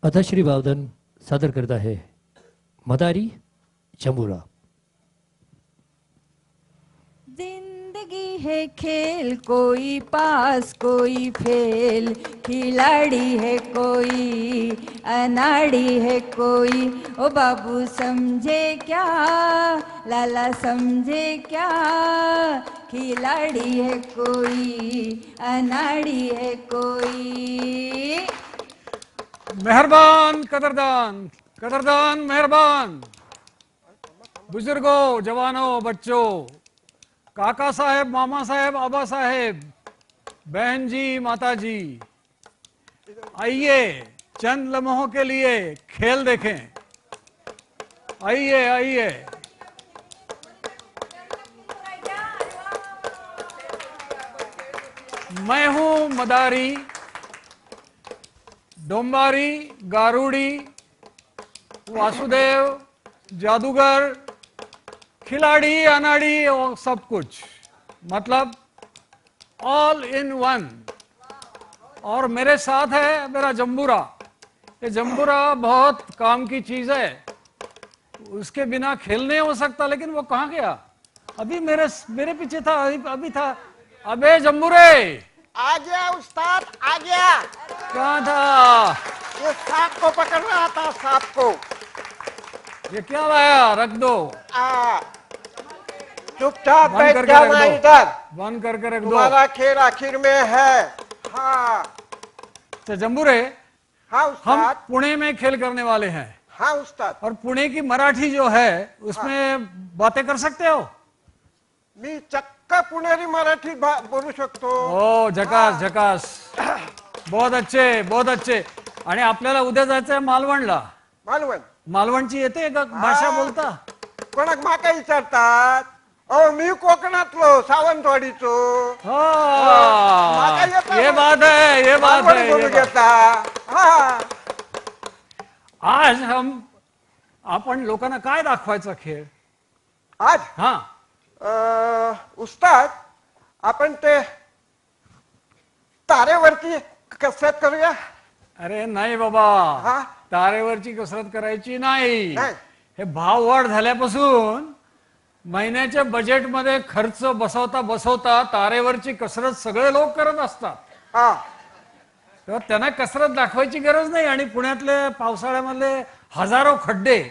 आता श्री बावधन सादर करता है मदारी जंबूरा। जिंदगी है खेल, कोई पास कोई फेल, खिलाड़ी है कोई अनाड़ी है कोई। ओ बाबू समझे क्या, लाला समझे क्या, खिलाड़ी है कोई अनाड़ी है कोई। मेहरबान कदरदान, कदरदान मेहरबान, बुजुर्गों, जवानों, बच्चों, काका साहेब, मामा साहेब, आबा साहेब, बहन जी, माता जी, आइए चंद लम्हों के लिए खेल देखें। आइए आइए। मैं हूं मदारी, डोंबारी, गारूड़ी, वासुदेव, जादूगर, खिलाड़ी, अनाड़ी और सब कुछ, मतलब ऑल इन वन। और मेरे साथ है मेरा जंबूरा। ये जंबूरा बहुत काम की चीज है, उसके बिना खेल नहीं हो सकता। लेकिन वो कहाँ गया? अभी मेरे पीछे था, अभी था। अबे जंबूरे, आ गया उस्ताद, आ गया। कहाँ था? ये सांप को पकड़ रहा था, सांप को। ये क्या लाया? रख दो। चुपचाप बंद बैठ करके जाना रख दो, इधर। बंद करके रख दो। तुम्हारा खेल आखिर में है। हाँ तो जंबूरे, हाँ हम उस्ताद। पुणे में खेल करने वाले हैं। हाँ उस्ताद। और पुणे की मराठी जो है उसमें बातें कर सकते हो? मी चक्क पुणेरी मराठी बोलू शकतो। ओ झकास झकास, बहुत अच्छे बहुत अच्छे। आणि आपल्याला उद्या जायचं आहे मालवणला. मालवण. मालवणची येते का भाषा बोलता? कोणाक माका विचारतात? अहो मी कोकणातलो, सावंतवाडीचो. माका येतं ये बात है, ये बात मालवणी है, बोलू ये बात. घेता. हा आज आपण लोकांना काय दाखवायचा खेळ? आज हा, उस्ताद आपण ते तारेवरती कसरत करूया. अरे नाही बाबा, हा? तारेवरची कसरत करायची नाही. नाही. हे भाव वाढ झाल्यापासून महिन्याच्या बजेटमध्ये खर्च बसवता बसवता तारेवरची कसरत सगळे लोक करत असतात. हा तेव्हा त्यांना कसरत दाखवायची गरज नाही. आणि पुण्यातले पावसाळ्यामधले हजारो खड्डे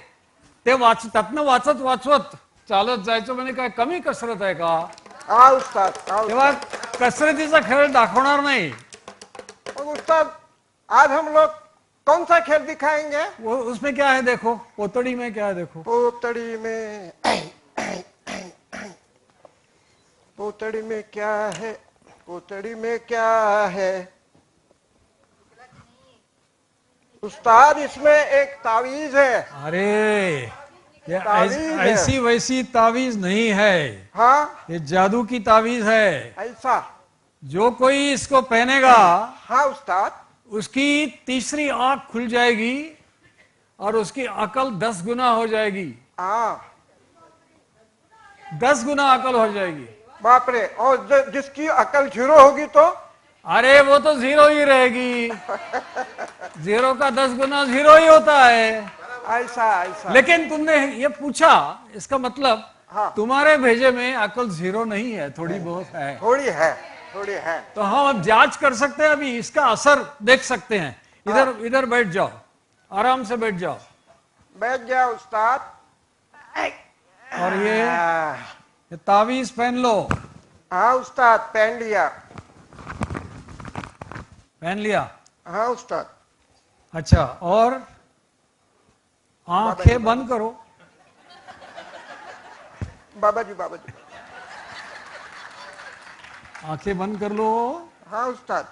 ते त्यातनं वाचत वाचवत चालत जायचं म्हणजे काय कमी कसरत आहे का? हा उस्ताद, हा तेव्हा उस्ताद. कसरतीचा खेळ दाखवणार नाही. और उस्ताद आज हम लोग कौन सा खेल दिखाएंगे? वो उसमें क्या है देखो, पोतड़ी में क्या है देखो. पोतड़ी में, पोतड़ी में क्या है, पोतड़ी में क्या है? उस्ताद इसमें एक तावीज है। अरे ये तावीज़ है। ऐसी वैसी तावीज नहीं है, हाँ ये जादू की तावीज है. ऐसा? जो कोई इसको पहनेगा हाँ उस्ताद। उसकी तीसरी आंख खुल जाएगी और उसकी अकल 10 गुना हो जाएगी. हाँ 10 गुना अकल हो जाएगी. बाप रे। और जिसकी अकल 0 होगी तो? अरे वो तो 0 ही रहेगी. 0 का 10 गुना 0 ही होता है. ऐसा ऐसा। लेकिन तुमने ये पूछा, इसका मतलब हाँ। तुम्हारे भेजे में अकल 0 नहीं है, थोड़ी बहुत है. थोड़ी है, थोड़ी है। तो हम अब जांच कर सकते हैं, अभी इसका असर देख सकते हैं. इधर इधर बैठ जाओ, आराम से बैठ जाओ. बैठ गया उस्ताद। और ये तावीज पहन लो. हाँ उस्ताद, पहन लिया। पहन लिया? हाँ उस्ताद। अच्छा, और आंखें बंद करो. बाबा जी, बाबा जी। आंखें बंद कर लो. हाँ उस्ताद।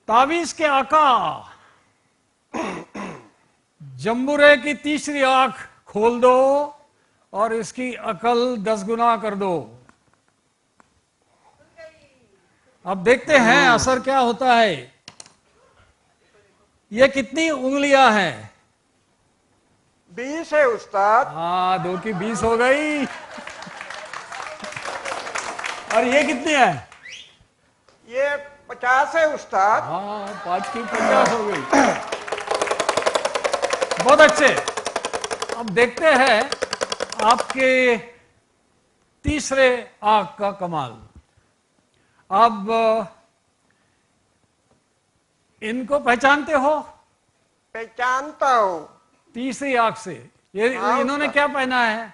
तावीज के आका, जंबूरे की तीसरी आंख खोल दो और इसकी अकल 10 गुना कर दो. अब देखते हैं असर क्या होता है. ये कितनी उंगलियां हैं? 20 है उस्ताद। हाँ, 2 की 20 हो गई। और ये कितनी है? ये 50 है उस्ताद। हाँ, 5 की 50 हो गई। बहुत अच्छे। अब देखते हैं आपके तीसरे आंक का कमाल। अब इनको पहचानते हो? पहचानता हूँ। तीसरी आंख से ये हाँ, इन्होंने उसका। क्या पहना है?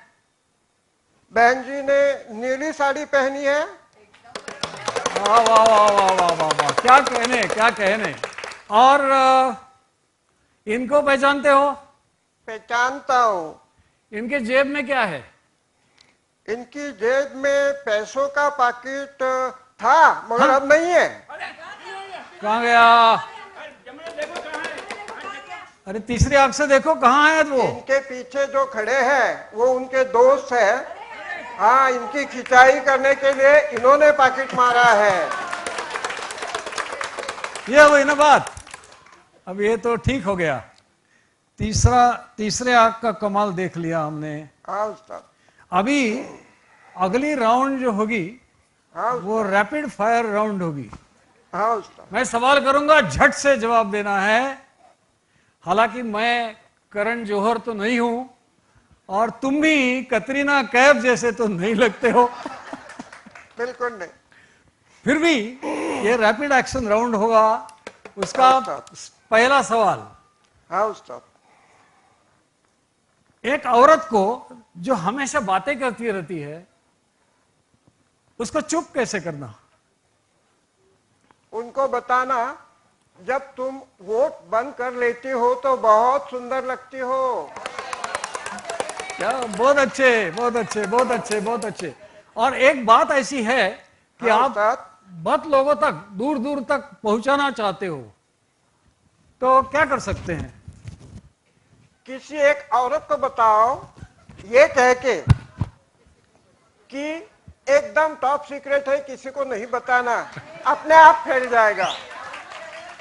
बहन जी ने नीली साड़ी पहनी है। वाह वाह वाह वाह वाह वाह वाह, क्या कहने, क्या कहने। और इनको पहचानते हो? पहचानता हूँ। इनके जेब में क्या है? इनकी जेब में पैसों का पैकेट था, मगर अब नहीं है। कहाँ गया? अरे तीसरी आंख से देखो, कहाँ है वो? इनके पीछे जो खड़े हैं वो उनके दोस्त हैं। हाँ, इनकी खिंचाई करने के लिए इन्होंने पैकेट मारा है। ये हुई ना बात। अब ये तो ठीक हो गया। तीसरे आंख का कमाल देख लिया हमने। हाँ उस्ताद। अभी अगली राउंड जो होगी हाँ वो रैपिड फायर राउंड होगी। हाँ उस्ताद। मैं सवाल करूंगा, झट से जवाब देना है। हालांकि मैं करण जौहर तो नहीं हूं और तुम भी कतरीना कैफ जैसे तो नहीं लगते हो। बिल्कुल नहीं। फिर भी ये रैपिड एक्शन राउंड होगा। उसका पहला सवाल, हाँ उस्ताद। एक औरत को जो हमेशा बातें करती रहती है उसको चुप कैसे करना? उनको बताना, जब तुम वोट बंद कर लेती हो तो बहुत सुंदर लगती हो। क्या, बहुत अच्छे, बहुत अच्छे, बहुत अच्छे, बहुत अच्छे। और एक बात ऐसी है कि हाँ, आप उस्ताद। बहुत लोगों तक, दूर दूर तक पहुंचाना चाहते हो, तो क्या कर सकते हैं? किसी एक औरत को बताओ, ये कह के कि एकदम टॉप सीक्रेट है, किसी को नहीं बताना, अपने आप फैल जाएगा।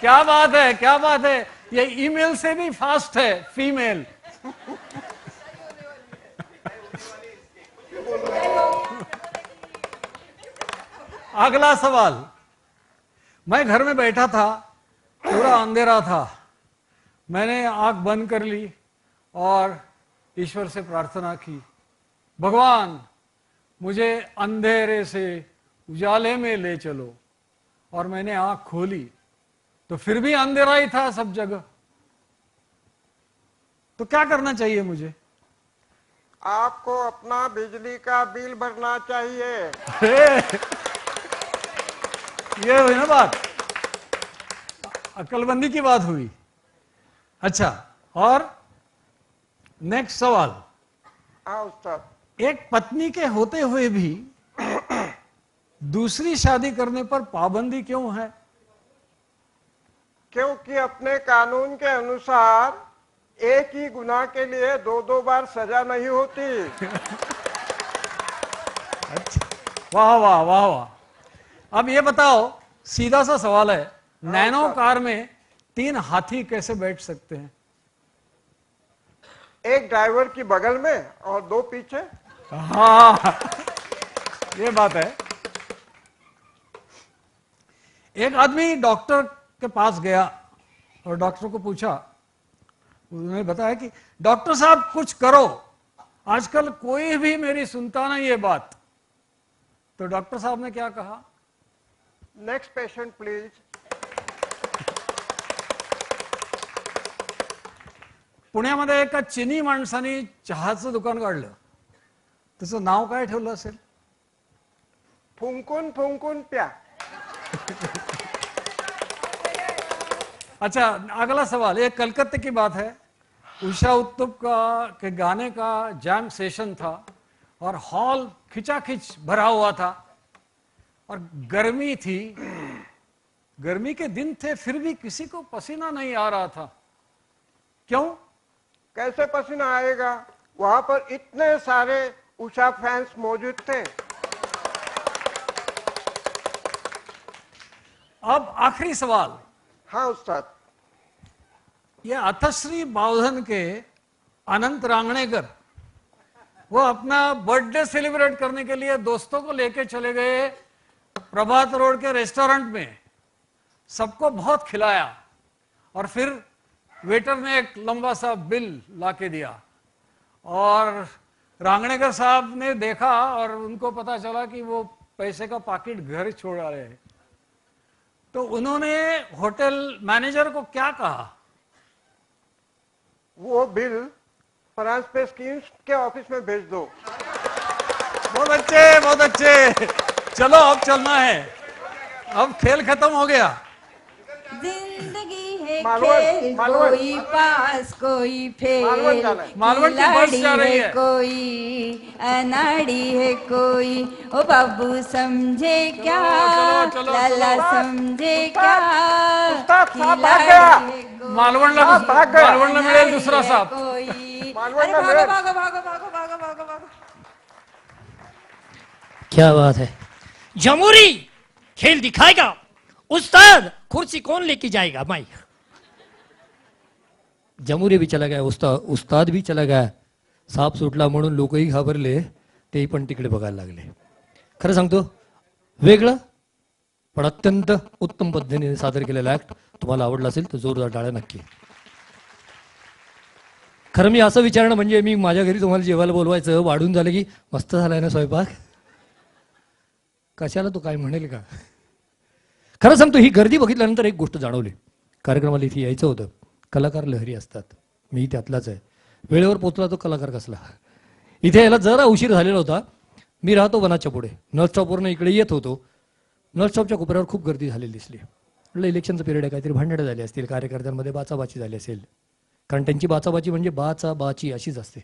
क्या बात है, क्या बात है। ये ईमेल से भी फास्ट है, फीमेल। अगला सवाल। मैं घर में बैठा था, पूरा अंधेरा था। मैंने आंख बंद कर ली और ईश्वर से प्रार्थना की, भगवान मुझे अंधेरे से उजाले में ले चलो। और मैंने आंख खोली तो फिर भी अंधेरा ही था सब जगह। तो क्या करना चाहिए मुझे? आपको अपना बिजली का बिल भरना चाहिए। ये हुई ना बात, अक्लमंदी की बात हुई। अच्छा, और नेक्स्ट सवाल। हाँ उस्ताद। एक पत्नी के होते हुए भी दूसरी शादी करने पर पाबंदी क्यों है? क्योंकि अपने कानून के अनुसार एक ही गुनाह के लिए 2-2 बार सजा नहीं होती। अच्छा, वाह वाह वाह वाह। अब ये बताओ, सीधा सा सवाल है, नैनो कार में 3 हाथी कैसे बैठ सकते हैं? एक ड्राइवर की बगल में और 2 पीछे। हाँ, ये बात है। एक आदमी डॉक्टर के पास गया और डॉक्टर को पूछा, उन्होंने बताया कि डॉक्टर साहब कुछ करो, आजकल कोई भी मेरी सुनता नहीं ये बात। तो डॉक्टर साहब ने क्या कहा? Next patient please. पुण्यामध्ये एका चिनी माणसाने चहाचं दुकान काढलं, त्याचं नाव काय ठेवलं असेल? फुंकून फुंकून प्या। अच्छा, अगला सवाल, ये कलकत्ते की बात है। उषा उत्तुप के गाने का जैम सेशन था और हॉल खिंचाखिंच भरा हुआ था और गर्मी थी, गर्मी के दिन थे, फिर भी किसी को पसीना नहीं आ रहा था। क्यों? कैसे पसीना आएगा, वहां पर इतने सारे उषा फैंस मौजूद थे। अब आखिरी सवाल। हाँ उस्ताद। ये अथश्री बावधन के अनंत रांगणेकर, वो अपना बर्थडे सेलिब्रेट करने के लिए दोस्तों को लेके चले गए प्रभात रोड के रेस्टोरेंट में, सबको बहुत खिलाया और फिर वेटर ने एक लंबा सा बिल लाके दिया और रांगणेकर साहब ने देखा और उनको पता चला कि वो पैसे का पाकिट घर छोड़ रहे हैं। तो उन्होंने होटल मैनेजर को क्या कहा? वो बिल फ्रांस पे स्कीम्स के ऑफिस में भेज दो। बहुत अच्छे, बहुत अच्छे। चलो अब चलना है, अब खेल खत्म हो गया। जिंदगी है मालवन, खेल, मालवन। कोई पास कोई मालवन फेल, जाना है। मालवन की बस खिलाड़ी जा रही है है। कोई, अनाड़ी है कोई। ओ बाबू समझे क्या, चलो, चलो, लाला चलो। समझे क्या, उस्ताद साहब भाग खिलाड़ी गया। है कोई, मालवणला भाग गया। मालवणला मिळेल दुसरा अनाड़ी है साप। कोई। मालवन अरे में भागो मिळेल। भागो भागो भागो भागो भागो भागो। क्या बात है। जमूरी खेल दिखाएगा, उस्ताद कुर्सी कौन लेके जाएगा? मैं। जमुरे भी चला गया, उस्ताद भी चला गया. साप सुटला म्हणून लोकही घाबरले, तेही पण तिकडे बघायला लागले. खरं सांगतो, वेगळं पण अत्यंत उत्तम पद्धतीने सादर केलेला ऍक्ट तुम्हाला आवडला असेल तर जोरदार टाळ्या नक्की. खरं मी असं विचारणं म्हणजे मी माझ्या घरी तुम्हाला जेवायला बोलवायचं, वाढून झालं की मस्त झालाय ना स्वयंपाक, कशाला तो काय म्हणेल का. खरं सांगतो, ही गर्दी बघितल्यानंतर एक गोष्ट जाणवली. कार्यक्रमाला इथे यायचं होतं, कलाकार लहरी असतात, मी त्यातलाच आहे. वेळेवर पोचला तो कलाकार कसला. इथे यायला जरा उशीर झालेला होता. मी राहतो वनाच्या पुढे, नळ स्टॉपवरनं इकडे येत होतो. नळ स्टॉपच्या कोपऱ्यावर खूप गर्दी झालेली दिसली. म्हटलं इलेक्शनचं पिरियड आहे, काहीतरी भांडणं झाली असतील, कार्यकर्त्यांमध्ये बाचाबाची झाली असेल. कारण त्यांची बाचाबाची म्हणजे बाची अशीच असते,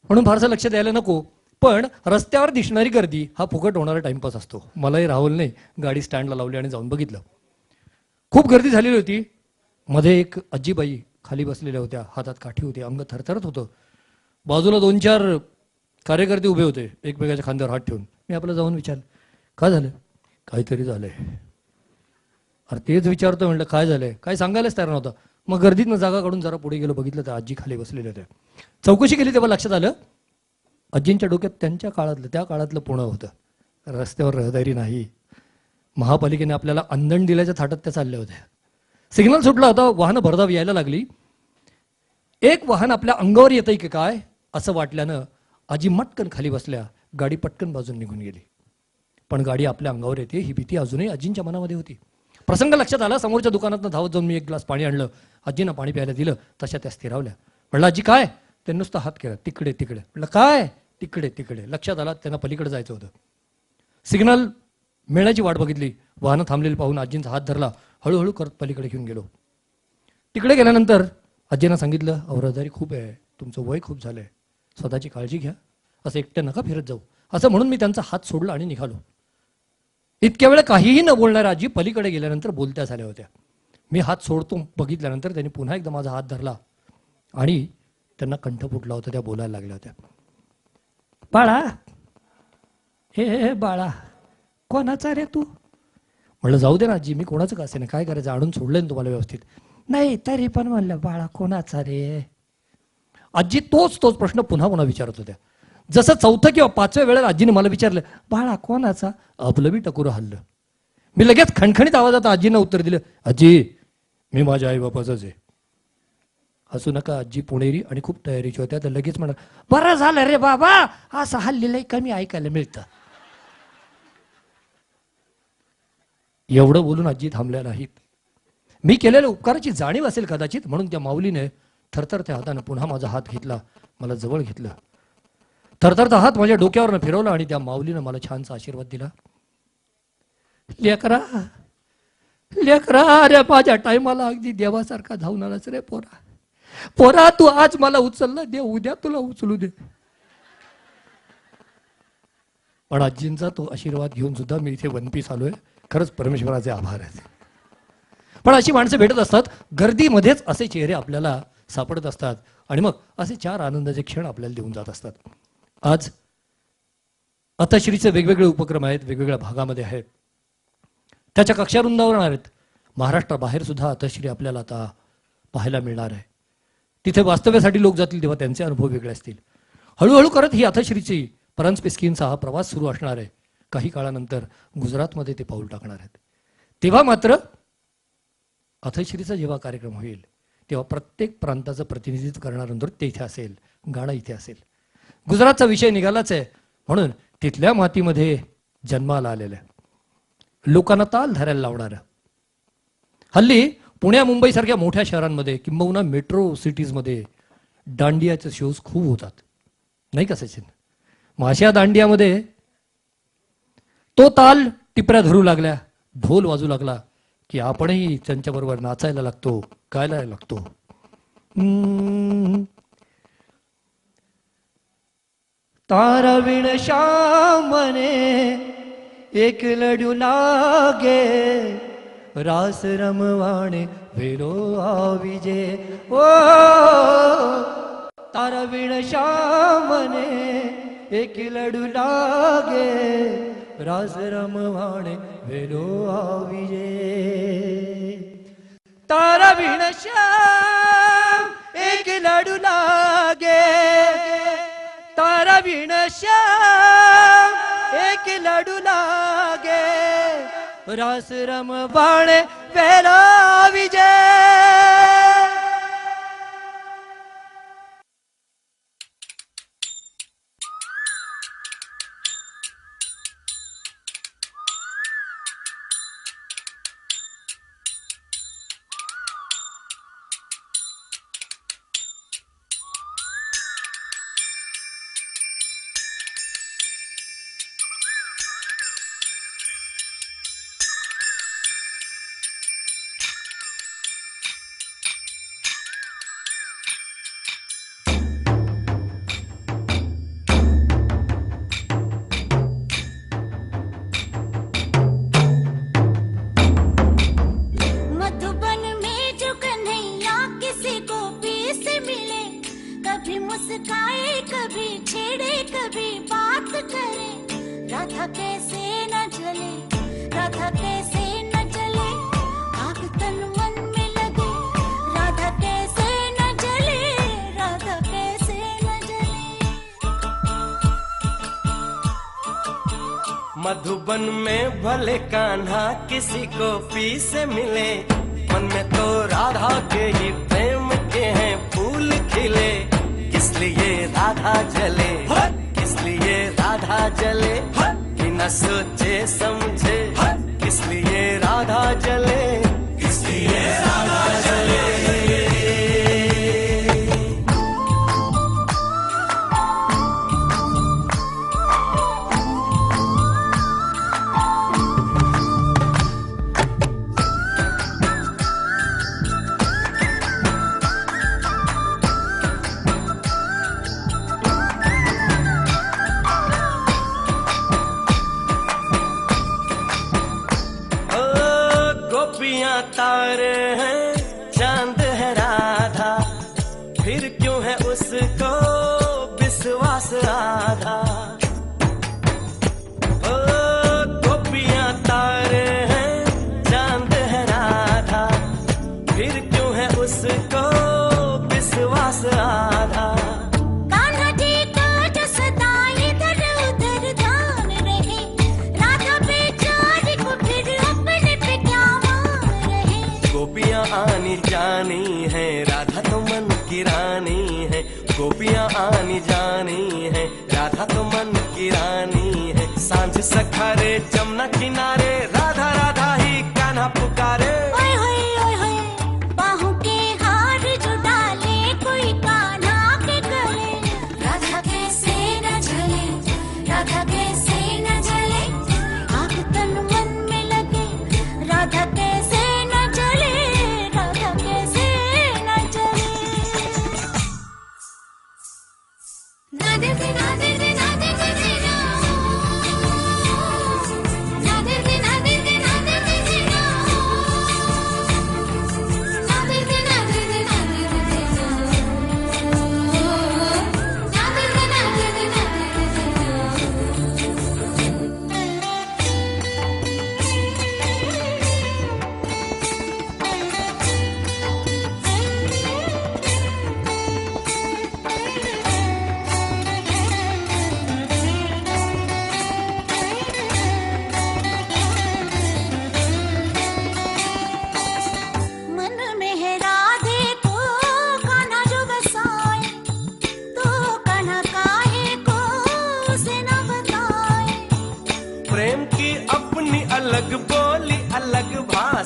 म्हणून फारसं लक्ष द्यायला नको. पण रस्त्यावर दिसणारी गर्दी हा फुकट होणारा टाइमपास असतो. मलाही राहुलने गाडी स्टँडला लावली आणि जाऊन बघितलं. खूप गर्दी झालेली होती. मध्ये एक आजीबाई खाली बसलेल्या होत्या, हातात काठी होती, अंग थरथरत होतं. बाजूला 2-4 कार्यकर्ते उभे होते, एकमेकाच्या खांद्यावर हात ठेवून. मी आपलं जाऊन विचारलं, काय झालं? काहीतरी झालंय. अरे तेच विचारतो, म्हटलं काय झालंय, काय सांगायलाच तयार नव्हता. मग गर्दीतनं जागा काढून जरा पुढे गेलो, बघितलं तर आजी खाली बसलेल्या होत्या. चौकशी केली तेव्हा लक्षात आलं, आजींच्या डोक्यात त्या काळातलं पुणं होतं. रस्त्यावर रहदारी नाही, महापालिकेने आपल्याला अंधण दिल्याच्या थाटात त्या चालल्या होत्या. सिग्नल सुटला होता, वाहनं भरधाव यायला लागली. एक वाहन आपल्या अंगावर येतंय की काय असं वाटल्यानं आजी मटकन खाली बसल्या, गाडी पटकन बाजून निघून गेली. पण गाडी आपल्या अंगावर येते ही भीती अजूनही आजींच्या मनामध्ये होती. प्रसंग लक्षात आला, समोरच्या दुकानातनं धावत जाऊन मी एक ग्लास पाणी आणलं, आजींना पाणी प्यायला दिलं. तशा त्या स्थिरावल्या. म्हणलं आजी काय? त्यांनी नुसतं हात केला, तिकडे तिकडे. म्हटलं काय? तिकडे तिकडे. लक्षात आला त्यांना पलीकडे जायचं होतं. सिग्नल मिळण्याची वाट बघितली, वाहनं थांबलेली पाहून आजींचा हात धरला, हळूहळू करत पलीकडे घेऊन गेलो. तिकडे गेल्यानंतर आजींना सांगितलं, रहदारी खूप आहे, तुमचं वय खूप झालंय, स्वतःची काळजी घ्या, असं एकटं नका फिरत जाऊ, असं म्हणून मी त्यांचा हात सोडला आणि निघालो. इतक्या वेळ काहीही न बोलणाऱ्या आजी पलीकडे गेल्यानंतर बोलत्या झाल्या होत्या. मी हात सोडतो बघितल्यानंतर त्यांनी पुन्हा एकदा माझा हात धरला आणि त्यांना कंठ फुटला होता, त्या बोलायला लागल्या होत्या. बाळा, हे बाळा, कोणाचा रे तू? म्हणलं जाऊ दे ना आजी, मी कोणाचं का असे ना, काय करायचं, आणून सोडलं ना तुम्हाला व्यवस्थित. नाही तरी पण म्हणलं बाळा कोणाचा रे. आजी तोच प्रश्न पुन्हा पुन्हा विचारत होत्या. जसं 4थ्या किंवा 5व्या वेळेला आजीने मला विचारलं, बाळा कोणाचा? आपलं बी टकुरं हल्लं. मी लगेच खणखणीत आवाजात आजींना उत्तर दिलं, आजी मी माझ्या आई बापाचाच आहे. हसू नका, आजी पुणेरी आणि खूप तयारीची होत्या. तर लगेच म्हणा, बरं झालं रे बाबा, असं हल्लीलाही कमी ऐकायला मिळतं. एवढं बोलून आजी थांबल्या नाहीत. मी केलेल्या उपकाराची जाणीव असेल कदाचित, म्हणून त्या माऊलीने थरथरत्या हाताने पुन्हा माझा हात घेतला, मला जवळ घेतलं. थरथरता हात माझ्या डोक्यावरनं फिरवला आणि त्या माऊलीनं मला छानसा आशीर्वाद दिला. लेकरा, लेकरा, अरे माझ्या टायमाला अगदी देवासारखा धावून आलाच रे पोरा. पोरा तू आज मला उचललं, दे उद्या तुला उचलू दे. पण आजींचा तो आशीर्वाद घेऊन सुद्धा मी इथे वनपीस आलोय. खरंच परमेश्वराचे आभार आहेत. पण अशी माणसं भेटत असतात, गर्दीमध्येच असे चेहरे आपल्याला सापडत असतात आणि मग असे 4 आनंदाचे क्षण आपल्याला देऊन जात असतात. आज अतश्रीचे वेगवेगळे उपक्रम आहेत, वेगवेगळ्या भागामध्ये आहेत, त्याच्या कक्षा रुंदावणार आहेत. महाराष्ट्राबाहेर सुद्धा अतश्री आपल्याला आता पाहायला मिळणार आहे. तिथे वास्तव्यासाठी लोक जातील तेव्हा त्यांचे अनुभव वेगळे असतील. हळूहळू करत ही अथश्रीची परंज पिस्किनचा हा प्रवास सुरू असणार आहे. काही काळानंतर गुजरातमध्ये ते पाऊल टाकणार आहेत. तेव्हा मात्र अथश्रीचा जेव्हा कार्यक्रम होईल तेव्हा प्रत्येक प्रांताचं प्रतिनिधित्व करणारं नृत्य इथे असेल, गाणं इथे असेल. गुजरातचा विषय निघालाच आहे म्हणून तिथल्या मातीमध्ये जन्माला आलेल्या लोकांना ताल धरायला लावणारं. हल्ली पुण्या मुंबई सारख्या मोठ्या शहरांमध्ये किंबहुना मेट्रो सिटीजमध्ये दांडियाचे शोज खूप होतात, नाही का सचिन? मग अशा दांडियामध्ये तो ताल टिपऱ्या धरू लागल्या, ढोल वाजू लागला की आपणही त्यांच्याबरोबर नाचायला लागतो, गायला लागतो. तारा विण श्यामने एक लडू लागे, रास रमवाणे वेलो आविजे. ओ तारा विण श्यामने एक लडू लागे, रास रमवाणे वेलो आविजे. तारा विण श्याम एक लडू लागे, तारा विण श्याम एक लडू लागे, रास रमवाणे वेलो आविजे. मधुबन में भले कान्हा किसी को पी से मिले, मन में तो राधा के ही प्रेम के हैं फूल खिले. किस लिए राधा जले, किस लिए राधा जले, बिना सोचे समझे, किस लिए राधा जले, किस लिए राधा जले. तारे हैं चांद है राधा, फिर क्यों है उसको विश्वास आधा. ओ गोपियां तारे हैं चांद है राधा, फिर क्यों है उसको विश्वास आधा. आनी जानी है राधा तो मन की रानी है, गोपियां आनी जानी है राधा तो मन की रानी है. सांझ सखारे जमुना किनारे राधा राधा ही कान्हा पुकारे. ओए होए ओए होए बाहों के हार जो डाले कोई कान्हा के गले. राधा कैसे न जले, राधा कैसे न जले, आग तन मन में लगे, राधा कैसे न जले, राधा कैसे न जले. नादे दे नादे दे नादे दे ना, नादे दे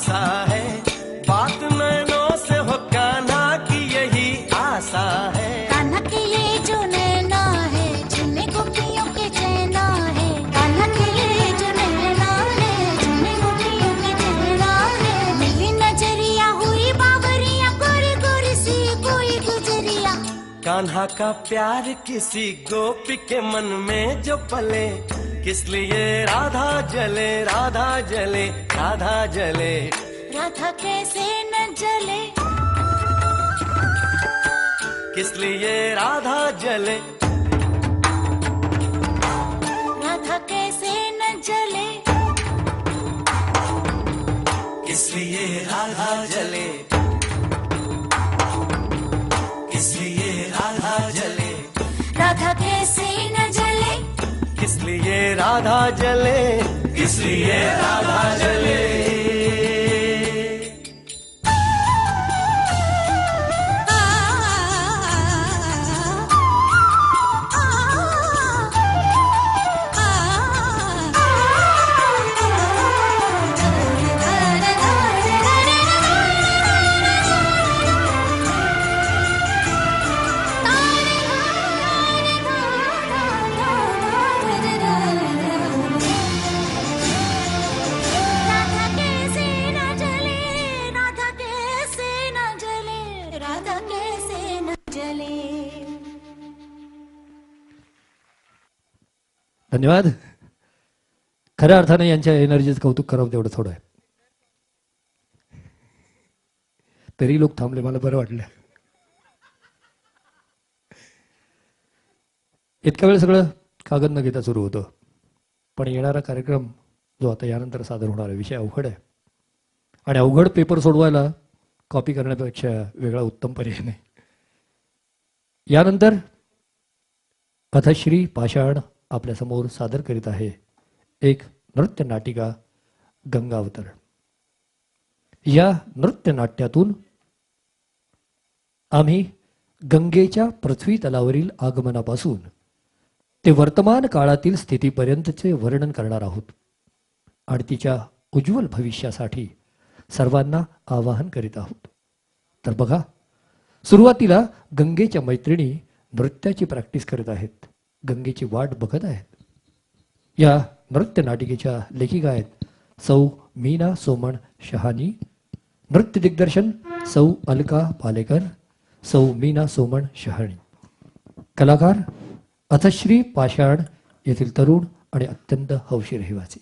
आसा है, बात नैनों से हो कान्हा की यही आशा है। कान्हा के ये जो नैना है, जिन्हें गोपियों के चैना है। कान्हा के ये जो नैना है, जिन्हें गोपियों के चैना है। मिली नजरिया हुई बावरिया, गोरी गोरी सी कोई गुजरिया। कान्हा का प्यार किसी गोपी के मन में जो पले, किस लिए राधा जले, राधा जले, राधा जले। राधा कैसे न जले, किस लिए राधा जले, राधा कैसे न जले। किस लिए राधा जले, किस लिए राधा जले, राधा कैसे न जले, किस लिए राधा जले, किस लिए राधा जले। राधा कैसे न जले, राधा कैसे न जले, राधा कैसे न जले। धन्यवाद. खऱ्या अर्थाने यांच्या एनर्जीचं कौतुक करावं तेवढं थोडं आहे. तरी लोक थांबले, मला बरं वाटलं. इतका वेळ सगळं कागद न घेता सुरू होतं, पण येणारा कार्यक्रम जो आता यानंतर सादर होणार आहे विषय अवघड आहे. आणि अवघड पेपर सोडवायला कॉपी करण्यापेक्षा वेगळा उत्तम पर्याय नाही. यानंतर कथाश्री पाषाण आपल्यासमोर सादर करीत आहे एक नृत्य नाटिका गंगावतर. या नृत्य नाट्यातून आम्ही गंगेच्या पृथ्वी तलावरील आगमनापासून ते वर्तमान काळातील स्थितीपर्यंतचे वर्णन करणार आहोत आणि तिच्या उज्ज्वल भविष्यासाठी सर्वांना आवाहन करीत आहोत. तर बघा, सुरुवातीला गंगेच्या मैत्रिणी नृत्याची प्रॅक्टिस करत आहेत, गंगेची वाट बघत आहेत. या नृत्य नाटिकेच्या लेखिका आहेत सौ मीना सोमण शहानी, नृत्य दिग्दर्शन सौ अलका पालेकर, सौ मीना सोमण शहाणी. कलाकार अथश्री पाषाण येथील तरुण आणि अत्यंत हौशी रहिवासी.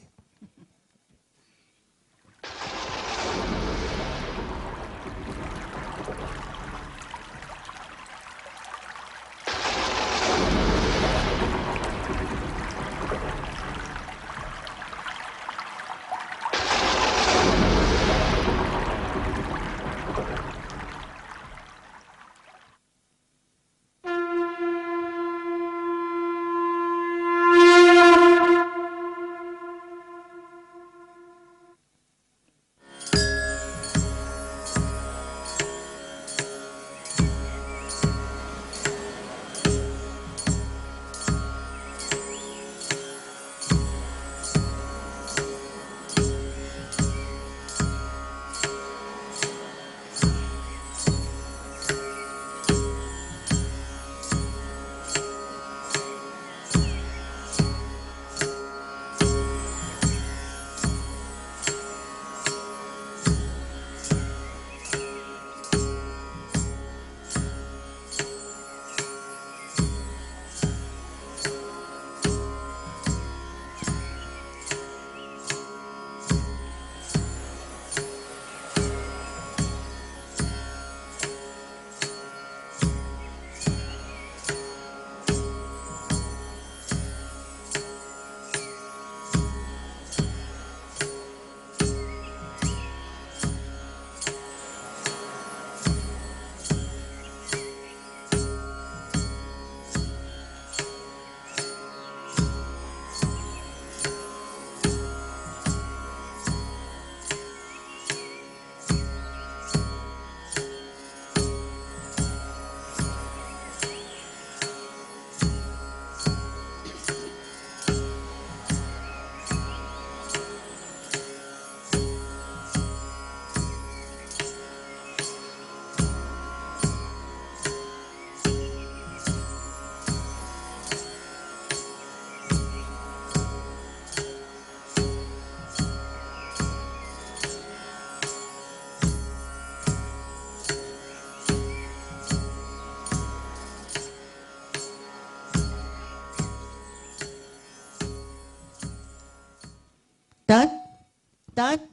तत्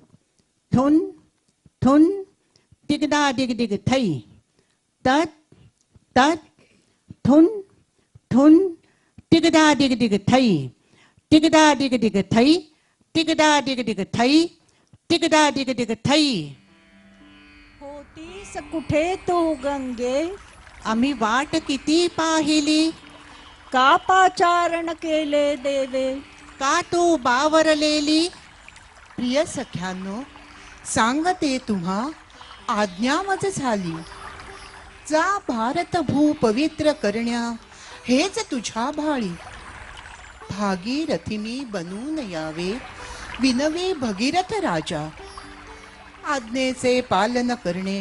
थुन थुन टिगदा डिग डिग थई तत् तत् थुन थुन टिगदा डिग डिग थई टिगदा डिग डिग थई टिगदा डिग डिग थई टिगदा डिग डिग थई. होतीस कुठे तू गंगे आम्ही वाट किती पाहिली का पाचारण केले देवे का तू बावरलेली. प्रिय सख्यांनो, सांगते तुम्हा आज्ञा मज झाली. जा भारत भू पवित्र करण्या हेच तुझ्या भाळी. भागीरथीनी बनून यावे विनवे भगीरथ राजा. आज्ञेचे पालन करणे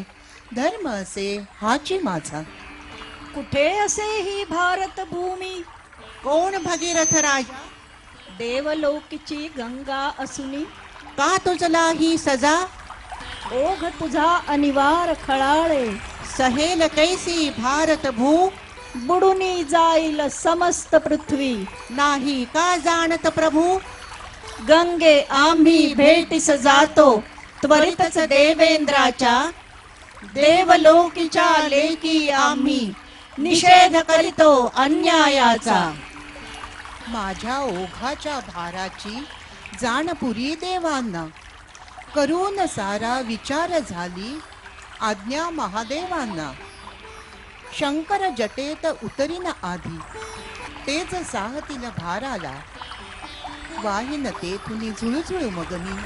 धर्म असे हाची माझा. कुठे असे ही भारत भूमी कोण भगीरथ राजा. देवलोकीची गंगा असुनी का तुझला ही सजा. ओघ तुझा अनिवार खळाळे सहेल कैसी भारत भू. बुडुनी जाईल समस्त पृथ्वी नाही का जाणत प्रभू. गंगे आम्ही भेटीस जातो त्वरितच देवेंद्राच्या. देवलोकीच्या लेकी आम्ही निषेध करीतो अन्यायाचा. माझ्या ओघाच्या भाराची जाणपुरी देवांना. करून सारा विचार झाली आज्ञा महादेवांना. शंकर जटेत उतरीन आधी तेच साहतील भाराला. वाहिन तेथुनी झुळझुळ मगनी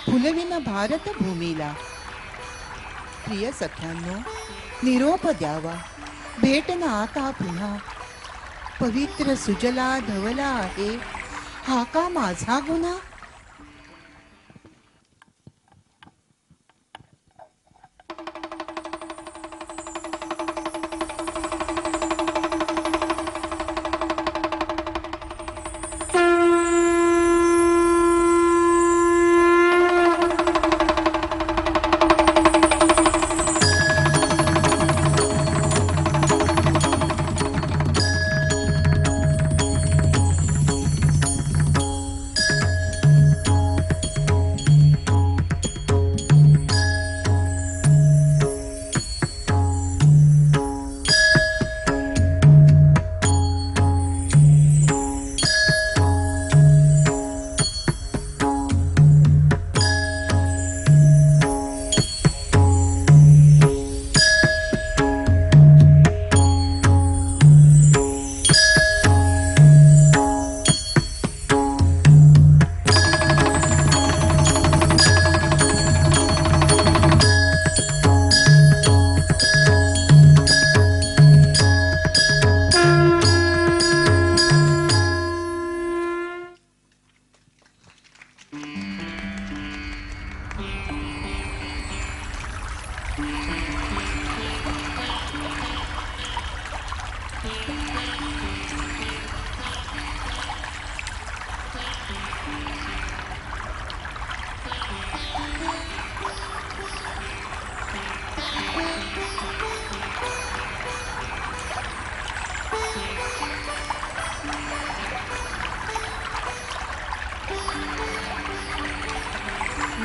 फुलविन भारत भूमीला. प्रिय सख्यांनो, निरोप द्यावा भेटना आता पुन्हा. पवित्र सुजला धवला आहे हा का माझा गुन्हा.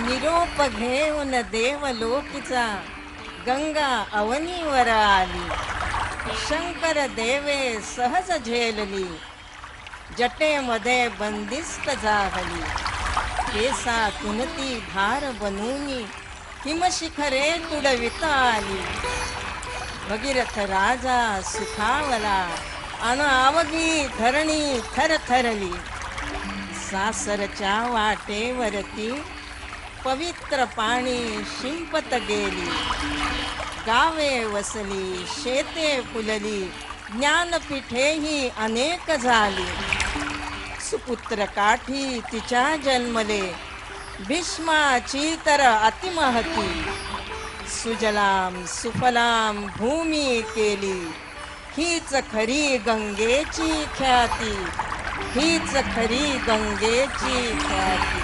निरोप घेऊन देवलोकीचा गंगा अवनीवर आली. शंकर देवे सहज झेलली जटेमध्ये बंदिस्त झाली. केसातून ती भार बनूनी हिमशिखरे तुडविता आली. भगीरथ राजा सुखावला अन अवघी धरणी थरथरली. सासरच्या वाटेवरती पवित्र पाणी शिंपत गेली. गावे वसली शेते फुलली ज्ञानपीठेही अनेक झाली. सुपुत्र काठी तिच्या जन्मले भीष्माची तर अतिमहती. सुजलाम सुफलाम भूमी केली हीच खरी गंगेची ख्याती. हीच खरी गंगेची ख्याती.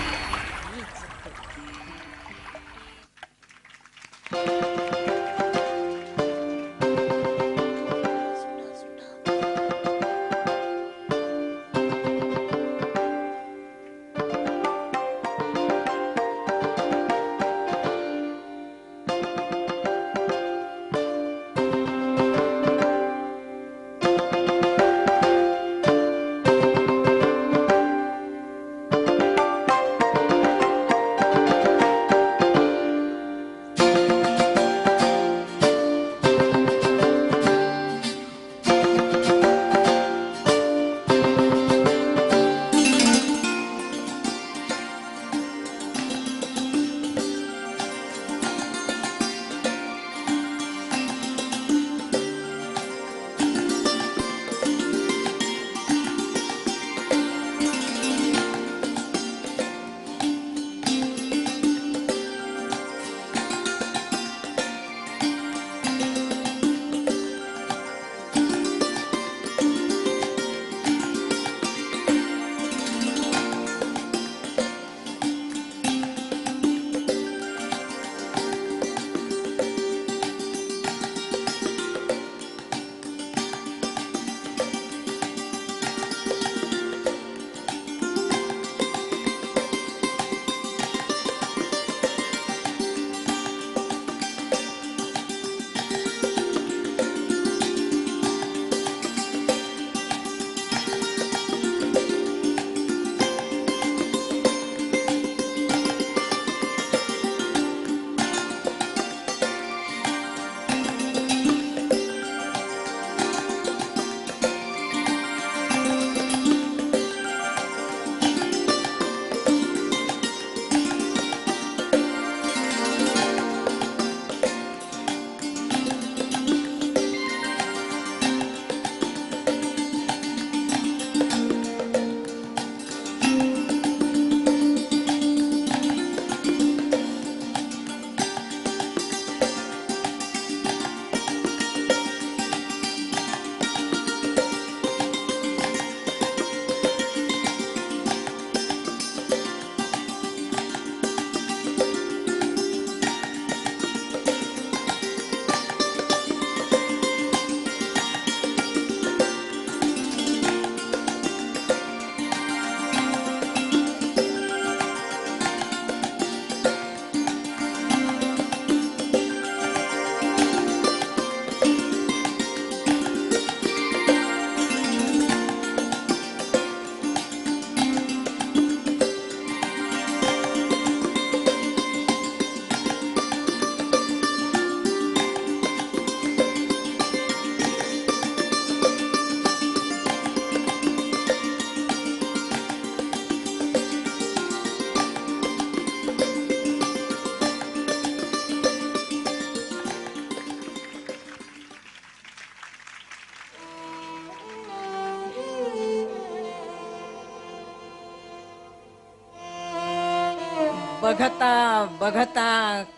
बघता बघता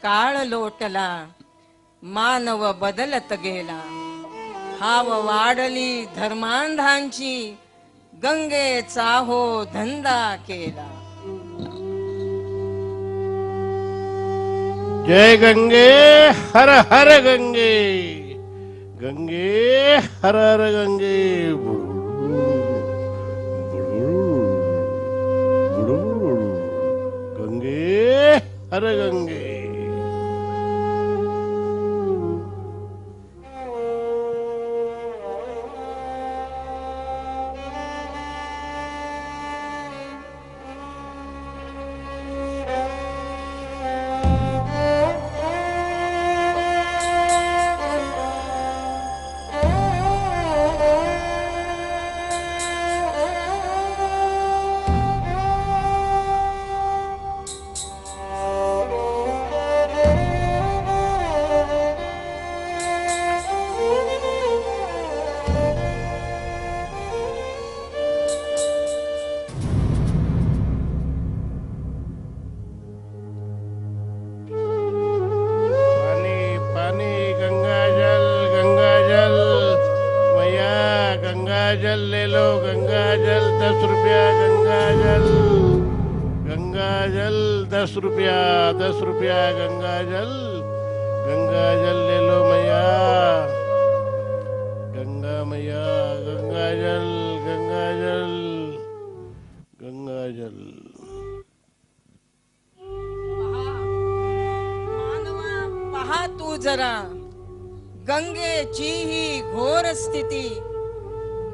काळ लोटला, मानव बदलत गेला. हाव वाढली धर्मांधांची, गंगेचा हो धंदा केला. जय गंगे हर हर गंगे, गंगे हर हर गंगे. गंगे हर गंगे. जल ले लो, गंगा जल 10 रुपया. गंगा जल, गंगा जल 10 रुपया, 10 रुपया गंगा जल. गंगा जल ले लो मैया, गंगा मैया. गंगा जल, गंगा जल, गंगा जल. मानवा पहा तू जरा, गंगेची ही घोर स्थिती.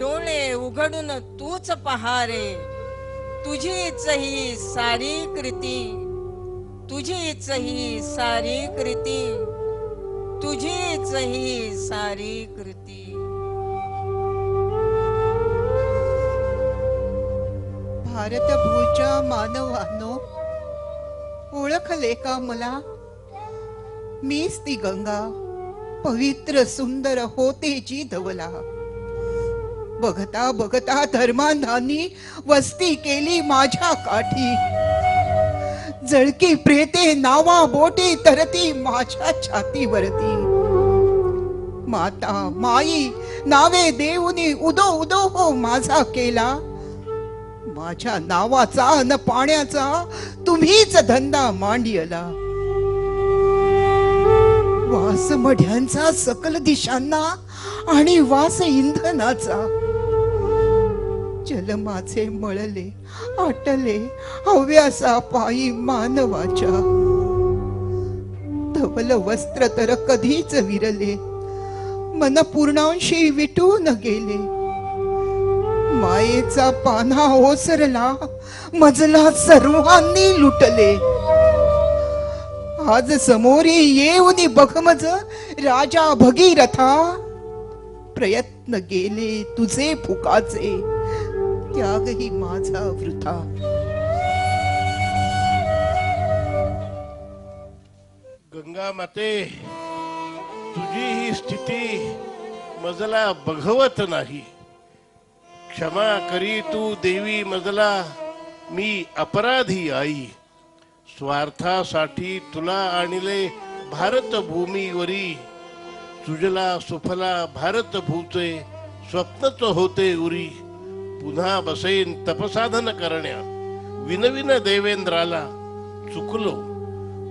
डोळे उघडून तूच पहारे, तुझीच ही सारी कृती. तुझीच ही सारी कृती, तुझीच ही सारी कृती. भारत भूच्या मानवानो, ओळखले का मला? मीच ती गंगा, पवित्र सुंदर होतेची धवला. बघता बघता धर्मांधांनी वस्ती केली माझ्या काठी. जळकी प्रेते नावा बोटी तरती माझ्या छातीवरती. माता माई नावे देऊनी उदो उदो हो माझा केला. माझ्या नावाचा अन पाण्याचा तुम्हीच धंदा मांडियला. वास मढ्यांचा सकल दिशांना आणि वास इंधनाचा. जलमाचे मळले आटले हव्यासा पायी मानवाच्या. धवल वस्त्र तर कधीच विरले, मन पूर्णांशी विटून गेले. मायेचा पाना ओसरला, मजला सर्वांनी लुटले. आज समोरी येऊनी बघमज राजा भगीरथा. प्रयत्न गेले तुझे फुकाचे, त्यागही माझा वृथा. गंगा माते, तुझी ही स्थिती मजला बघवत नाही. क्षमा करी तू देवी मजला, मी अपराधी आई. स्वार्थासाठी तुला आणले भारत भूमीवरी. सुजला सुफला भारत भूचे स्वप्नच होते उरी. पुन्हा बसेन तपसाधन करण्या, विनविन देवेंद्राला. चुकलो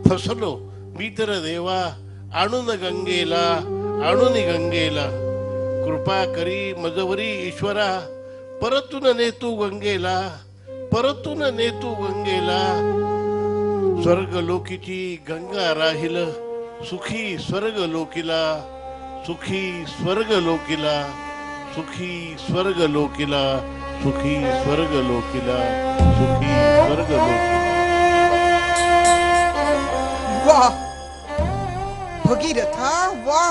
फसलो मी तर देवा, आणून गंगेला, आणून गंगेला. कृपा करी मजवरी ईश्वरा, परतून नेतू गंगेला, परतून नेतू गंगेला. स्वर्ग लोकीची गंगा राहील, सुखी स्वर्ग लोकीला. सुखी स्वर्ग लोकीला, सुखी स्वर्ग लोकीला. सुखी स्वर्ग लोकीला, सुखी स्वर्ग लोकीला. वा भगीरथा वा,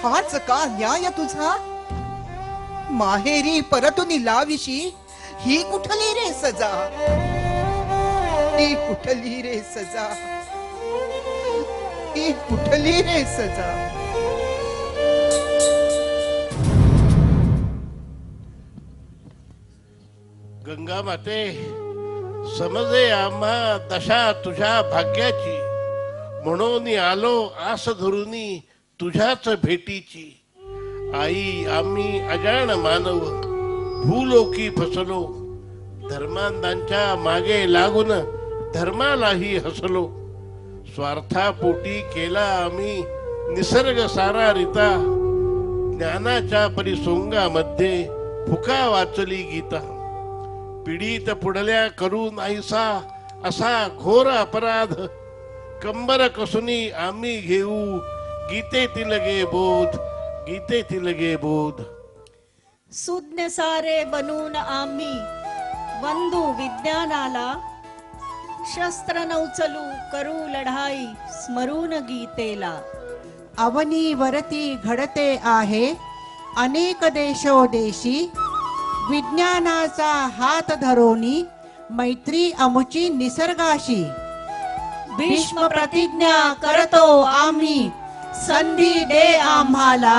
हाच का न्याय तुझा? माहेरी परतुनी लाविशी ही कुठली रे सजा? ही कुठली रे सजा? ही कुठली रे सजा? गंगा माते, समजे आम्हा दशा तुझ्या भाग्याची, म्हणून आलो आस धरुनी तुझ्याच भेटीची. आई आम्ही अजाण मानव भूलोकी फसलो, धर्मांधांच्या मागे लागून धर्मालाही हसलो. स्वार्थापोटी केला आम्ही निसर्ग सारा रीता, ज्ञानाच्या परिसोंगामध्ये फुका वाचली गीता. पीडित पुढल्या करू नाहीसा असा घोर अपराध, कंबर कसुनी आम्ही घेऊ गीतेतील गे बोध, गीतेतील गे बोध. सुज्ञ सारे बनून आम्ही वंदू विज्ञानाला, शस्त्र नौचलू करू लढाई स्मरून गीतेला. अवनी वरती घडते आहे अनेक देशोदेशी, विज्ञानाचा हात धरोनी मैत्री अमुची निसर्गाशी. भीष्म प्रतिज्ञा करतो आम्ही संधी दे आम्हाला,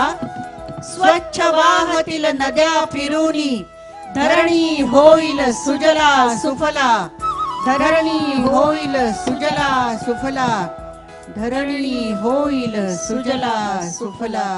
स्वच्छ वाहतील नद्या फिरूनी धरणी होईल सुजला सुफला, धरणी होईल सुजला सुफला, धरणी होईल सुजला सुफला.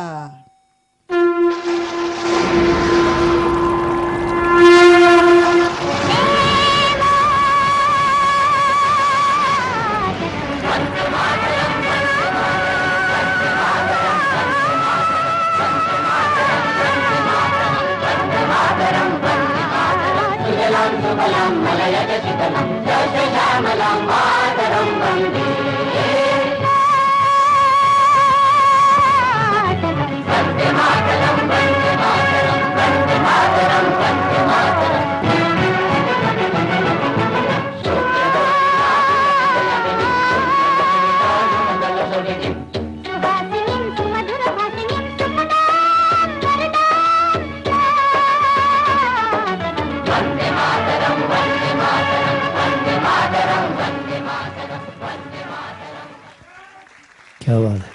क्या बात आहे.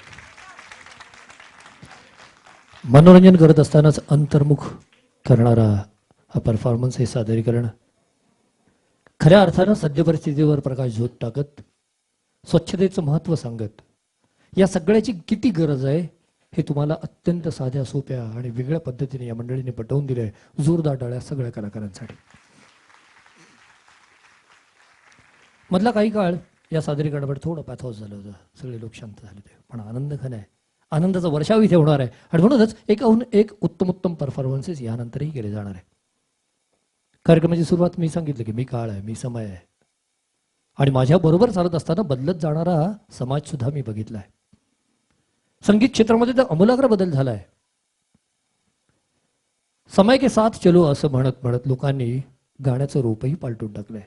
मनोरंजन करत असतानाच अंतर्मुख करणारा हा परफॉर्मन्स, हे सादरीकरण खऱ्या अर्थानं सद्य परिस्थितीवर प्रकाश झोत टाकत, स्वच्छतेचं महत्त्व सांगत, या सगळ्याची किती गरज आहे हे तुम्हाला अत्यंत साध्या सोप्या आणि वेगळ्या पद्धतीने या मंडळीने पटवून दिलंय. जोरदार टाळ्या सगळ्या कलाकारांसाठी. मधला काही काळ या सादरीकरणावर थोडं पॅथॉस झालं होतं, सगळे लोक शांत झाले होते, पण आनंद खरा आहे. आनंदाचा वर्षाव इथे होणार आहे आणि म्हणूनच एकाहून एक उत्तम परफॉर्मन्सेस यानंतरही केले जाणार आहे. कार्यक्रमाची सुरुवात मी सांगितलं की मी काळ आहे, मी समय आहे, आणि माझ्या बरोबर चालत असताना बदलत जाणारा समाज सुद्धा मी बघितलाय. संगीत क्षेत्रामध्ये तर अमूलाग्र बदल झालाय. समय के साथ चलो असं म्हणत म्हणत लोकांनी गाण्याचं रूपही पालटून टाकलंय.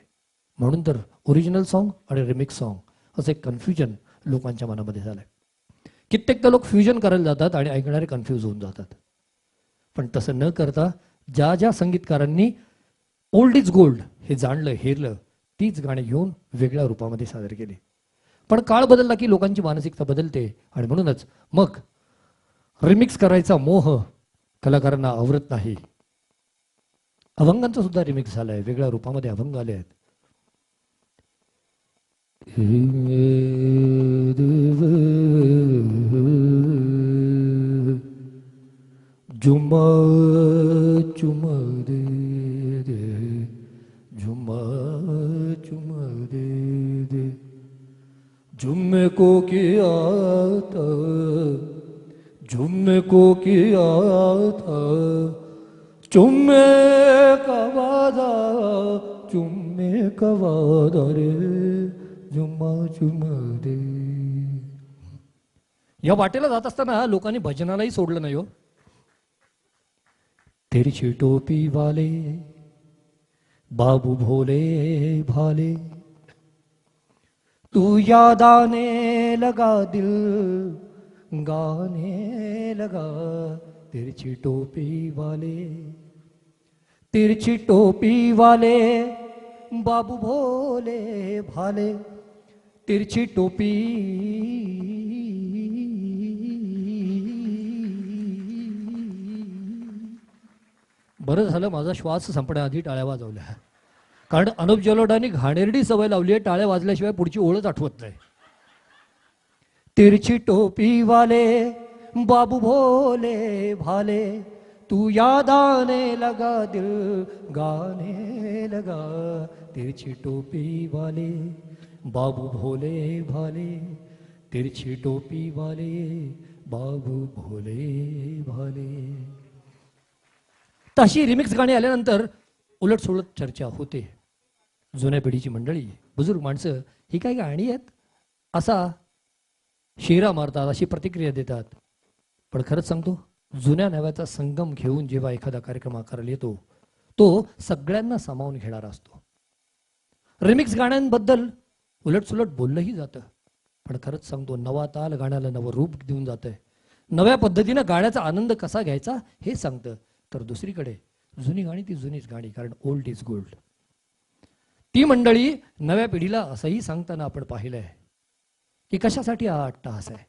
म्हणून तर ओरिजिनल सॉन्ग आणि रिमिक्स सॉन्ग असं एक कन्फ्युजन लोकांच्या मनामध्ये झालंय. कित्येकदा लोक फ्युजन करायला जातात आणि ऐकणारे कन्फ्यूज होऊन जातात. पण तसं न करता ज्या ज्या संगीतकारांनी ओल्ड इज गोल्ड हे जाणलं, हेरलं, तीच गाणी घेऊन वेगळ्या रूपामध्ये सादर केली. पण काळ बदलला की लोकांची मानसिकता बदलते आणि म्हणूनच मग रिमिक्स करायचा मोह कलाकारांना आवरत नाही. अभंगांचा सुद्धा रिमिक्स झालाय, वेगळ्या रूपामध्ये अभंग आले आहेत. जुमा चुमा दे दे, जुमा चुमा दे दे, जुम्मे को किया था, जुम्मे को किया था, चुम्मे का वादा, चुम्मे का वादा रे, जुम्मा चुमा दे. या वाटेला जात असताना लोकांनी भजनालाही सोडलं नाही हो. तिरछी टोपी वाले बाबू भोले भाले, तू याद आने लगा दिल गाने लगा. तिरछी टोपी वाले, तिरछी टोपी वाले बाबू भोले भाले, तिरछी टोपी. बरं झालं माझा श्वास संपण्याआधी टाळ्या वाजवल्या. कारण अनुप जलोटांनी घाणेरडी सवय लावली आहे, टाळ्या वाजल्याशिवाय पुढची ओळच आठवत नाही. तिरछी टोपी वाले बाबू भोले भाले तू याद आने लगा दिल गाने लगा. तिरछी टोपी वाले बाबू भोले भाले तिरछी टोपी वाले बाबू भोले भाले. तशी रिमिक्स गाणी आल्यानंतर उलटसुलट चर्चा होते. जुन्या पिढीची मंडळी, बुजुर्ग माणसं ही काही गाणी आहेत असा शेरा मारतात, अशी प्रतिक्रिया देतात. पण खरंच सांगतो, जुन्या नव्याचा संगम घेऊन जेव्हा एखादा कार्यक्रम आकाराला येतो तो सगळ्यांना सामावून घेणारा असतो. रिमिक्स गाण्यांबद्दल उलटसुलट बोललंही जातं, पण खरंच सांगतो नवा ताल गाण्याला नवं रूप देऊन जातंय. नव्या पद्धतीनं गाण्याचा आनंद कसा घ्यायचा हे सांगतं. तर दुसरीकडे जुनी गाणी ती जुनीच गाणी, कारण ओल्ड इज गोल्ड. ती मंडळी नव्या पिढीला असंही सांगताना आपण पाहिलंय की कशासाठी हा अट्टहास आहे.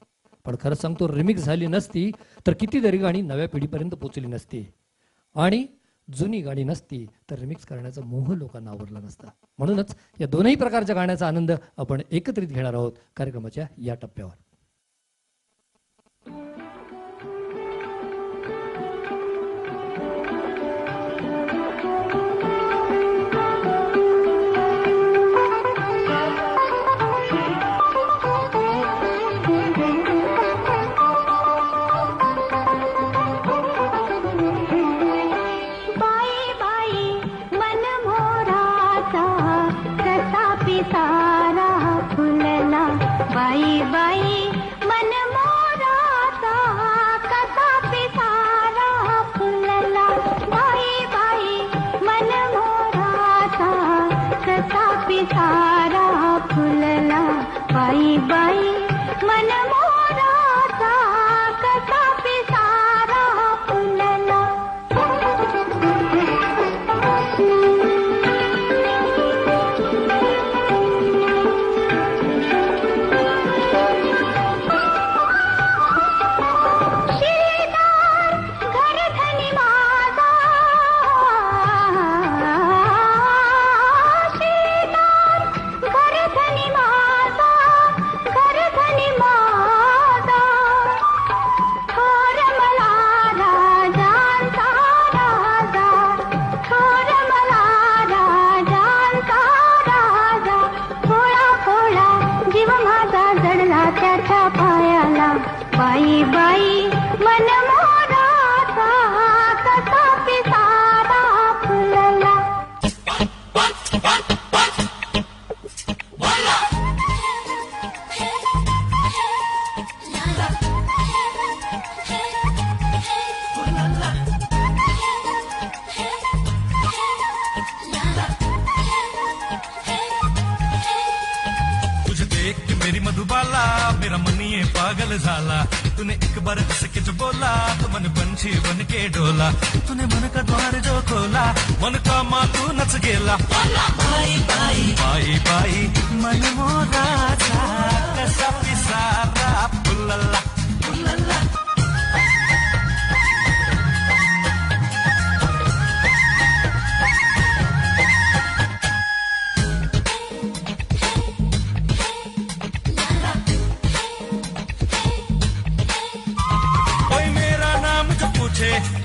पण खरंच सांगतो, रिमिक्स झाली नसती तर कितीतरी गाणी नव्या पिढीपर्यंत पोचली नसती, आणि जुनी गाणी नसती तर रिमिक्स करण्याचा मोह लोकांना आवडला नसता. म्हणूनच या दोनही प्रकारच्या गाण्याचा आनंद आपण एकत्रित घेणार आहोत कार्यक्रमाच्या या टप्प्यावर. बाई बाई मन मोराचा कसा पिसारा फुलला. बाई बाई मन मोराचा कसा पिसारा फुलला. बाई बाई मन मोराचा कसा पिसारा फुलला. बाई बाई मन मोराचा कसा पिसारा फुलला. तुझे देख के मेरी मधुबाला मेरा मन ये पागल झाला. तूने एक बार इसके जो बोला तो मन पंछी बन के डोला. तूने मन का द्वार जो खोला मन का माँ तू नच गेला. बाई बाई बाई बाई मन मोराचा कसा पिसारा फुलला फुलला.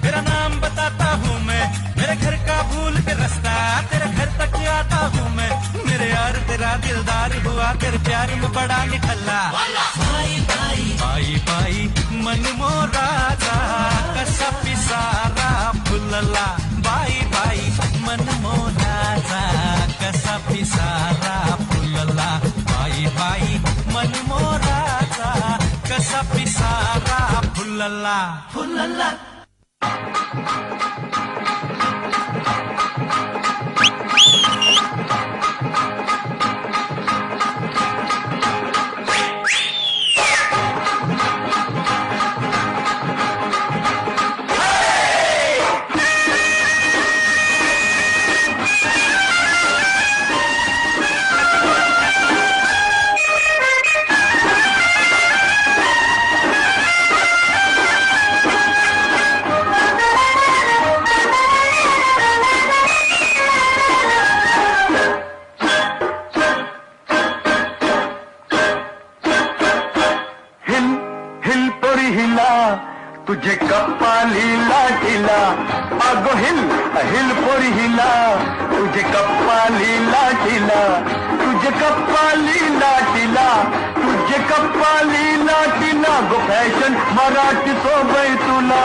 मेरा नाम बताता हूँ मैं, मेरे घर का भूल के रास्ता तेरे घर तक आता हूँ मैं. मेरे यार तेरा दिलदार हुआ तेरे प्यार में बड़ा निठल्ला. बाई बाई बाई बाई मन मोराचा कसा पिसारा फुलला. बाई बाई मन मोराचा कसा पिसारा फुलला. बाई बाई मन मोराचा कसा पिसारा फुलला फुलला. तुझे कप्पा लीला टीला आगो हिल पोरी हिला तुझे कप्पा लीला टीला तुझे कप्पा लीला टीला तुझे कप्पा लीला टीला गो फॅशन मराठी सोबय तुला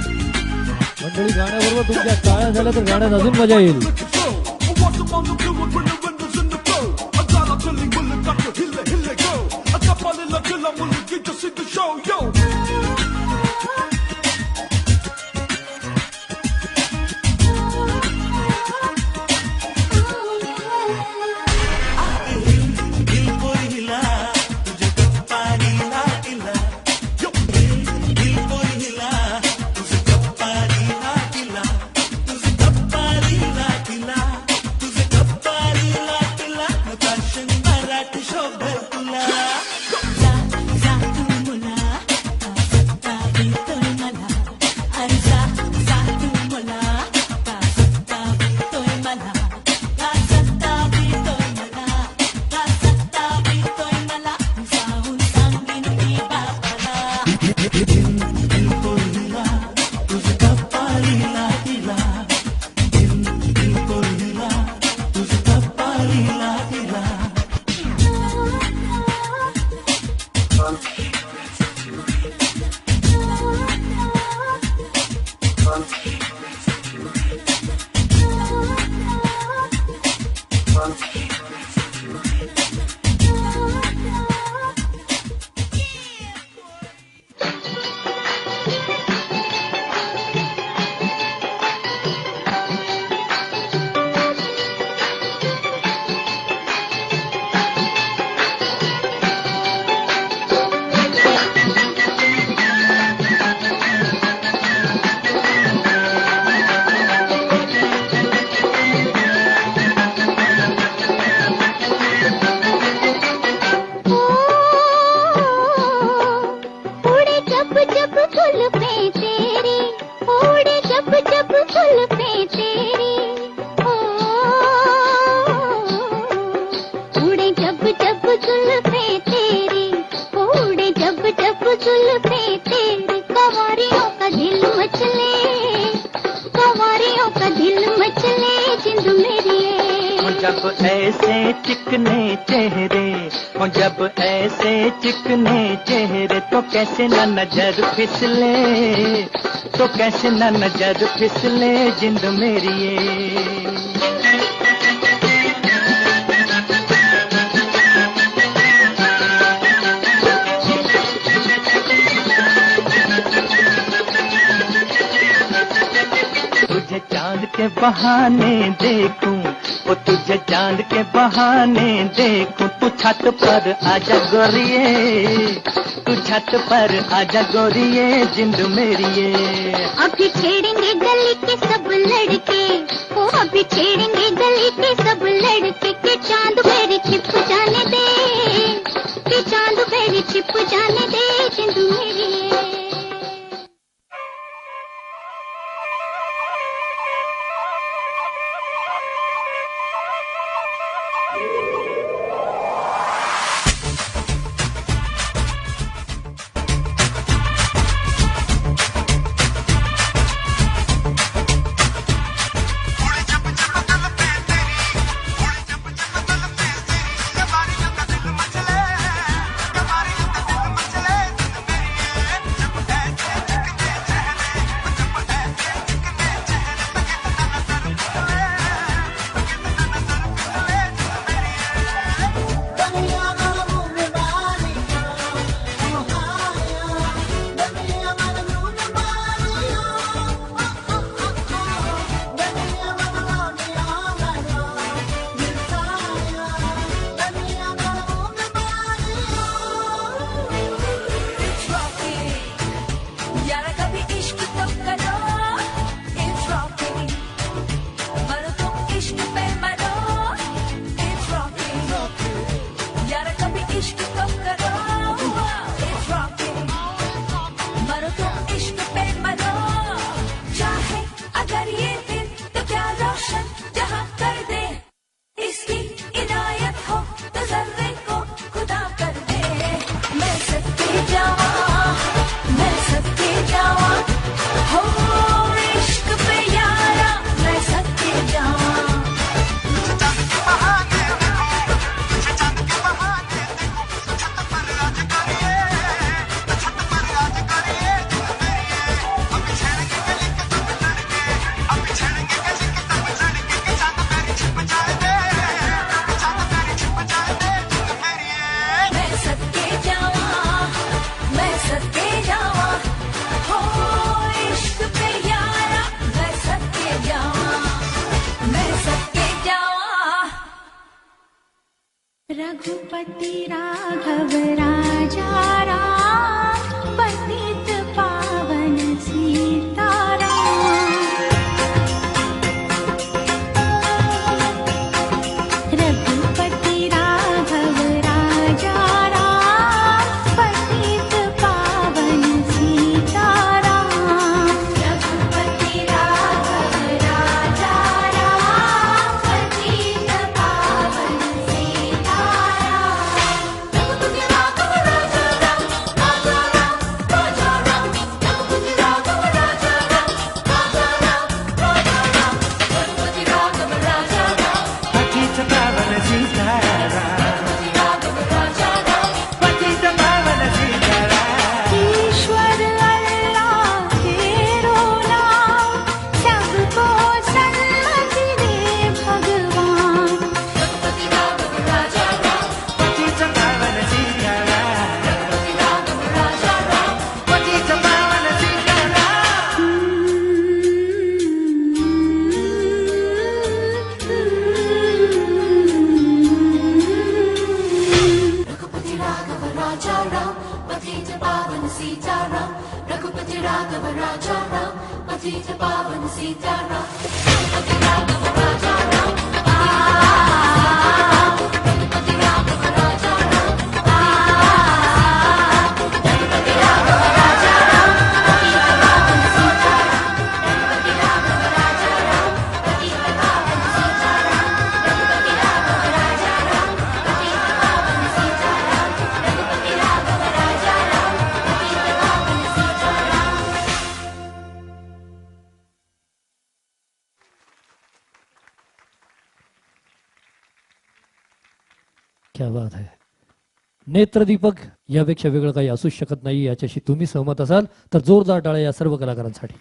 मंडळी गाण्याबरोबर तुमच्या टाळ्या झाल्या तर गाण्यात अजून मजा येईल. जब ऐसे चिकने चेहरे हो जब ऐसे चिकने चेहरे तो कैसे न नजर फिसले तो कैसे न नजर फिसले जिंद मेरी ये तुझे चांद के बहाने देखूं वो तुझे चांद के बहाने देखूं तू छत पर आजा गोरिये तू छत पर आजा गोरिये जिंद मेरी ये अभी छेड़ेंगे गली के सब लड़के ओ अभी छेड़ेंगे गली के सब लड़के के चांद मेरी छिप जाने दे के चांद मेरी छिप जाने दे जिंद मेरी रघुपति राघव राजा राम पतित पावन सीताराम। रघुपति राघव राजा राम पतित पावन सीताराम। रघुपति राघव राजा राम पतित पावन ईश्वर अल्लाह तेरो नाम सबको सन्मति दे भगवान। रघुपति राघव राजा राम पतित पावन सीताराम। रघुपति राघव राजा राम पतित पावन रघुपति राघव राजा राम पतित पावन सीताराम। रघुपति राघव राजा राम पतित पावन सीताराम। रघुपति राघव राजा राम रघुपति राघव राजा राम रघुपति राघव राजा राम पतित पावन सीताराम। रघुपति राघव राजा राम पतित पावन सीताराम। रघुपति राघव राजा राम पतित पावन सीताराम। रघुपति राघव राजा राम पतित पावन सीताराम। क्या बात आहे. नेत्रदीपक यापेक्षा वेगळं काही असूच शकत नाही. याच्याशी तुम्ही सहमत असाल तर जोरदार टाळ्या या सर्व कलाकारांसाठी.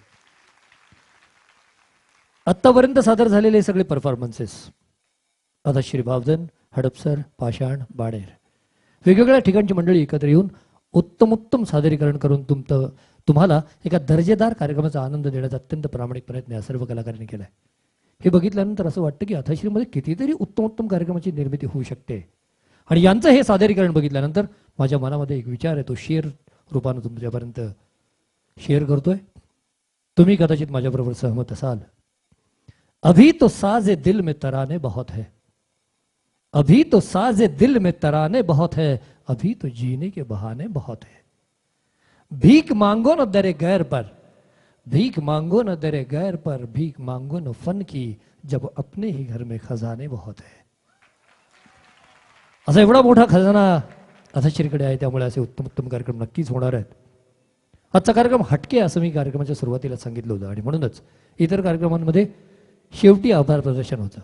आत्तापर्यंत सादर झालेले सगळे परफॉर्मन्सेस आता श्री भावजन, हडपसर, पाषाण, बाणेर वेगवेगळ्या ठिकाणची मंडळी एकत्र येऊन उत्तमोत्तम सादरीकरण करून तुम्हाला एका दर्जेदार कार्यक्रमाचा आनंद देण्याचा अत्यंत प्रामाणिक प्रयत्न या सर्व कलाकारांनी केलाय. हे बघितल्यानंतर असं वाटतं की अथाश्रीमध्ये कितीतरी उत्तमोत्तम कार्यक्रमाची निर्मिती होऊ शकते. आणि यांचं हे सादरीकरण बघितल्यानंतर माझ्या मनामध्ये एक विचार आहे, तो शेर रूपानं तुमच्यापर्यंत शेअर करतोय. तुम्ही कदाचित माझ्याबरोबर सहमत असाल. अभी तो साजे दिल में तराने बहुत है, अभी तो साजे दिल में तराने बहुत है, अभी तो जीने के बहाने बहुत है. भीख मांगो न दरे गैर पर, भीख मांगो न दरे गैर पर, भीख मांगो न फन की, जब अपने ही घर में खजाने बहुत है. असा एवढा मोठा खजाना अथाश्रीकडे आहे, त्यामुळे असे उत्तम उत्तम कार्यक्रम नक्कीच होणार आहेत. आजचा कार्यक्रम हटके असं मी कार्यक्रमाच्या सुरुवातीला सांगितलं होतं आणि म्हणूनच इतर कार्यक्रमांमध्ये शेवटी आभार प्रदर्शन होतं.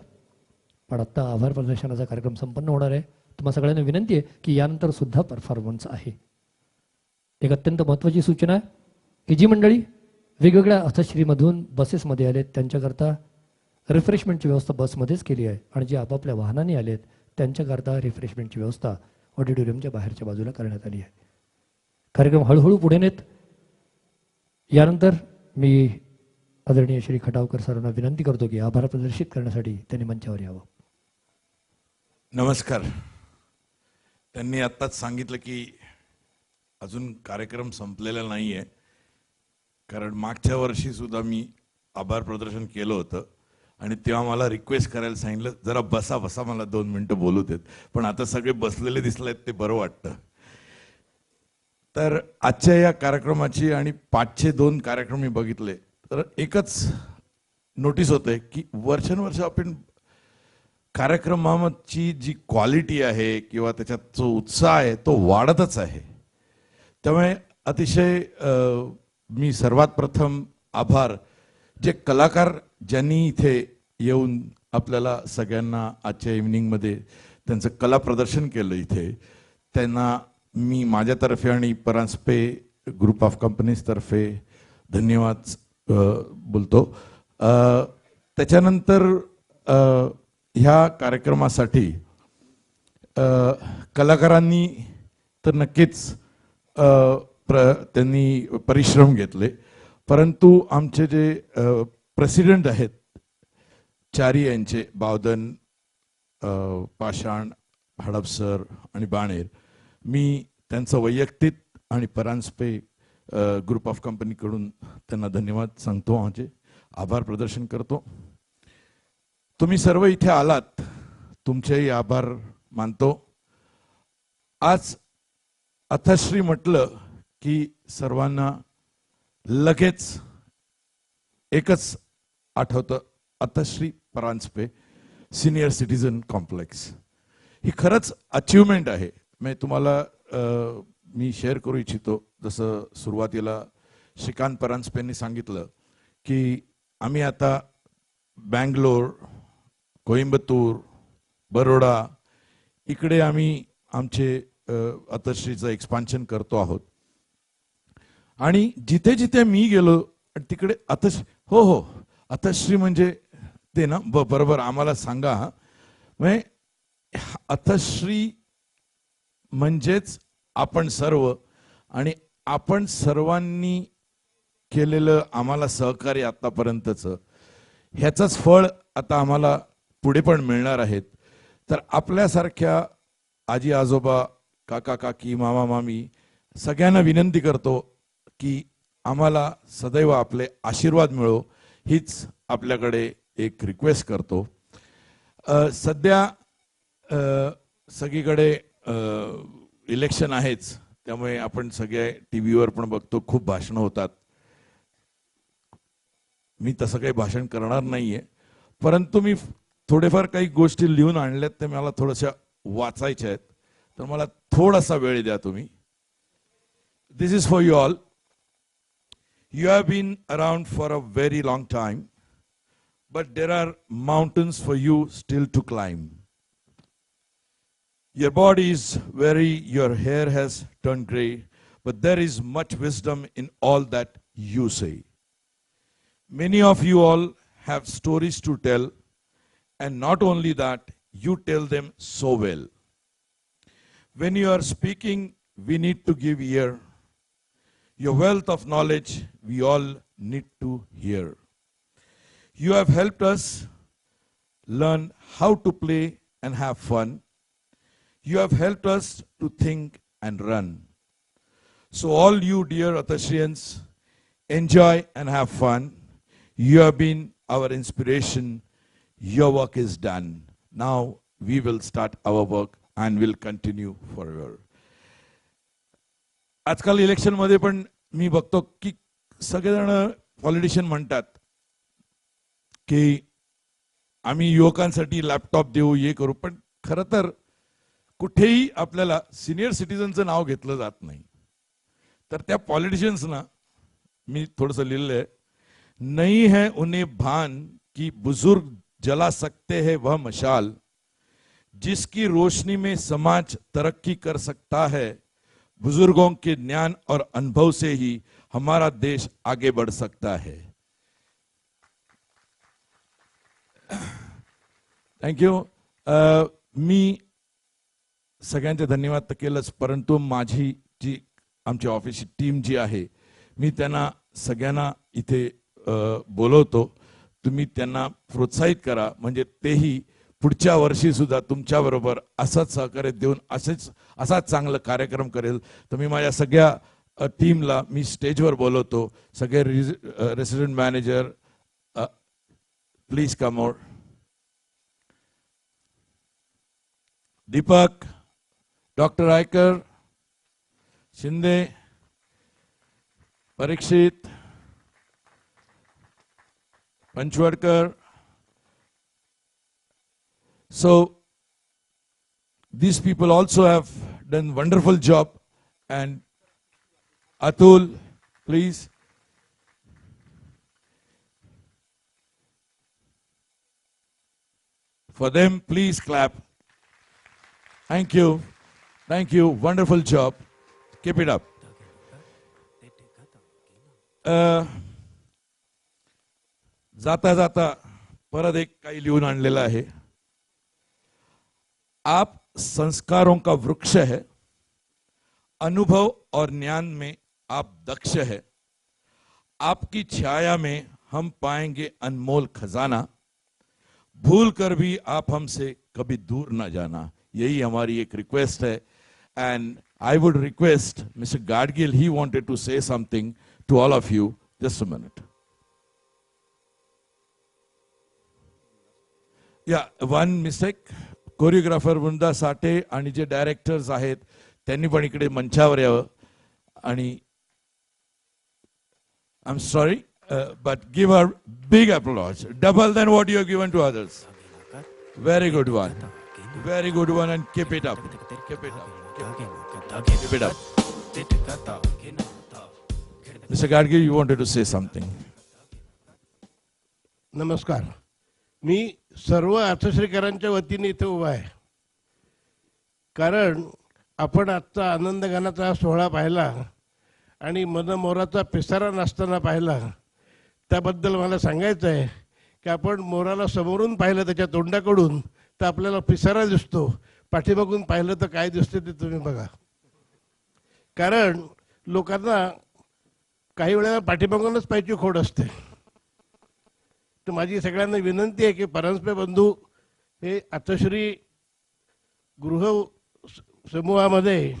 पण आत्ता आभार प्रदर्शनाचा कार्यक्रम संपन्न होणार आहे. तुम्हा सगळ्यांना विनंती आहे की यानंतर सुद्धा परफॉर्मन्स आहे. एक अत्यंत महत्त्वाची सूचना आहे की जी मंडळी वेगवेगळ्या अथश्रीमधून बसेसमध्ये आलेत त्यांच्याकरता रिफ्रेशमेंटची व्यवस्था बसमध्येच केली आहे आणि जे आपापल्या वाहनाने आलेत त्यांच्याकरता रिफ्रेशमेंटची व्यवस्था ऑडिटोरियमच्या बाहेरच्या बाजूला करण्यात आली आहे. कार्यक्रम हळूहळू पुढे नेत यानंतर मी आदरणीय श्री खटावकर सरांना विनंती करतो की आभार प्रदर्शित करण्यासाठी त्यांनी मंचावर यावं. नमस्कार. त्यांनी आत्ताच सांगितलं की अजून कार्यक्रम संपलेला नाही आहे, कारण मागच्या वर्षी सुद्धा मी आभार प्रदर्शन केलं होतं आणि तेव्हा मला रिक्वेस्ट करायला सांगितलं जरा बसा बसा मला 2 मिनिटं बोलू देत, पण आता सगळे बसलेले दिसलेत ते बरं वाटतं. तर आजच्या या कार्यक्रमाची आणि 5चे 2 कार्यक्रम मी बघितले तर एकच नोटीस होते की वर्षानुवर्ष आपण कार्यक्रमाची जी क्वालिटी आहे किंवा त्याच्यात जो उत्साह आहे तो वाढतच आहे. त्यामुळे अतिशय मी सर्वात प्रथम आभार जे कलाकार ज्यांनी इथे येऊन आपल्याला सगळ्यांना आजच्या इव्हनिंगमध्ये त्यांचं कला प्रदर्शन केलं इथे, त्यांना मी माझ्यातर्फे आणि परांजपे ग्रुप ऑफ कंपनीजतर्फे धन्यवाद बोलतो. त्याच्यानंतर ह्या कार्यक्रमासाठी कलाकारांनी तर नक्कीच त्यांनी परिश्रम घेतले, परंतु आमचे जे प्रेसिडेंट आहेत चारी यांचे, बावधन, पाषाण हडपसर आणि बाणेर, मी त्यांचं वैयक्तिक आणि परांजपे ग्रुप ऑफ कंपनीकडून त्यांना धन्यवाद सांगतो, माझे आभार प्रदर्शन करतो. तुम्ही सर्व इथे आलात, तुमचेही आभार मानतो. आज अथश्री म्हटलं की सर्वांना लगेच एकच आठवतं, अथश्री परांजपे सिनियर सिटीजन कॉम्प्लेक्स. ही खरंच अचीवमेंट आहे. मी तुम्हाला मी शेअर करू इच्छितो. जसं सुरुवातीला श्रीकांत परांजपेंनी सांगितलं की आम्ही आता बँगलोर, कोइंबतूर, बरोडा इकडे आम्ही आमचे अथश्रीचं एक्सपान्शन करतो आहोत. आणि जिथे जिथे मी गेलो तिकडे हो अथश्री म्हणजे ते ना, बरोबर आम्हाला सांगा. म्हणजे अथश्री म्हणजेच आपण सर्व, आणि आपण सर्वांनी केलेलं आम्हाला सहकार्य आतापर्यंतचं, ह्याचंच फळ आता आम्हाला पुढे पण मिळणार आहेत. तर आपल्यासारख्या आजी आजोबा, काका काकी, मामा मामी सगळ्यांना विनंती करतो की आम्हाला सदैव आपले आशीर्वाद मिळो, हीच आपल्याकडे एक रिक्वेस्ट करतो. सध्या सगळीकडे इलेक्शन आहेच, त्यामुळे आपण सगळे टीव्हीवर पण बघतो, खूप भाषणं होतात. मी तसं काही भाषण करणार नाहीये, परंतु मी थोडेफार काही गोष्टी लिहून आणल्यात, ते मला थोड्याशा वाचायच्या आहेत. तर मला थोडासा वेळ द्या तुम्ही. This is for you all. You have been around for a very long time, but there are mountains for you still to climb. Your body is weary, your hair has turned gray, but there is much wisdom in all that you say. Many of you all have stories to tell, and not only that, you tell them so well. When you are speaking, we need to give ear. Your wealth of knowledge we all need to hear. You have helped us learn how to play and have fun. You have helped us to think and run. So all you dear Athashrians, enjoy and have fun. You have been our inspiration. Your work is done. Now we will start our work and will continue forever. आजकाल election मध्ये पण मी बघतो की सगळेजण politician म्हणतात की आम्ही युवकांसाठी लॅपटॉप देऊ, हे करू, पण खरं तर कुठेही आपल्याला सिनियर सिटीजनचं नाव घेतलं जात नाही. तर त्या पॉलिटिशियन्सना मी थोडंसं लिहिलं आहे, नहीं है उन्हें भान कि बुजुर्ग जला सकते हैं वह मशाल, जिसकी रोशनी में समाज तरक्की कर सकता है. बुजुर्गों के ज्ञान और अनुभव से ही हमारा देश आगे बढ़ सकता है. थँक्यू. मी सगळ्यांचे धन्यवाद तर केलंच, परंतु माझी जी आमची ऑफिसची टीम जी आहे, मी त्यांना सगळ्यांना इथे बोलवतो. तुम्ही त्यांना प्रोत्साहित करा, म्हणजे तेही पुढच्या वर्षी सुद्धा तुमच्या बरोबर असंच सहकार्य देऊन असाच चांगला कार्यक्रम करेल. तर मी माझ्या सगळ्या टीमला मी स्टेजवर बोलवतो. सगळे resident manager please come out. Deepak, doctor आयकर, शिंदे, परीक्षित, पंचवडकर. So these people also have done wonderful job. And Atul, please. For them, please clap. Thank you. Thank you. Wonderful job. Keep it up. जाता जाता परत एक काही लिहून आणलेलं आहे. आप संस्कारों का वृक्ष है, अनुभव और ज्ञान में आप दक्ष है. आपकी छाया में हम पाएंगे अनमोल खजाना. भूल कर भी आप हमसे कभी दूर न जाना. यही हमारी एक रिक्वेस्ट है. And I would request mister Gadgil, he wanted to say something to all of you. Just a minute. या one mistake. Choreographer Vrinda Sathe आणि जे डायरेक्टर्स आहेत त्यांनी पण इकडे मंचावर यावं. आणि I am sorry, but give a big applause, double than what you have given to others. Very good one, very good one, and keep it up, keep it up, keep it up. Mr. Gadgil, you wanted to say something. नमस्कार. मी सर्व अर्थश्रीकरांच्या वतीने इथे उभा आहे. कारण आपण आजचा आनंदगानाचा सोहळा पाहिला आणि मनमोराचा पिसारा नाचताना पाहिला. त्याबद्दल मला सांगायचं आहे की आपण मोराला समोरून पाहिलं त्याच्या तोंडाकडून तर आपल्याला पिसारा दिसतो, पाठीमागून पाहिलं तर काय दिसते ते तुम्ही बघा. कारण लोकांना काही वेळेला पाठीमागूनच पाहिजे खोड असते. तर माझी सगळ्यांना विनंती आहे की परांजपे बंधू हे आतश्री गृह समूहामध्ये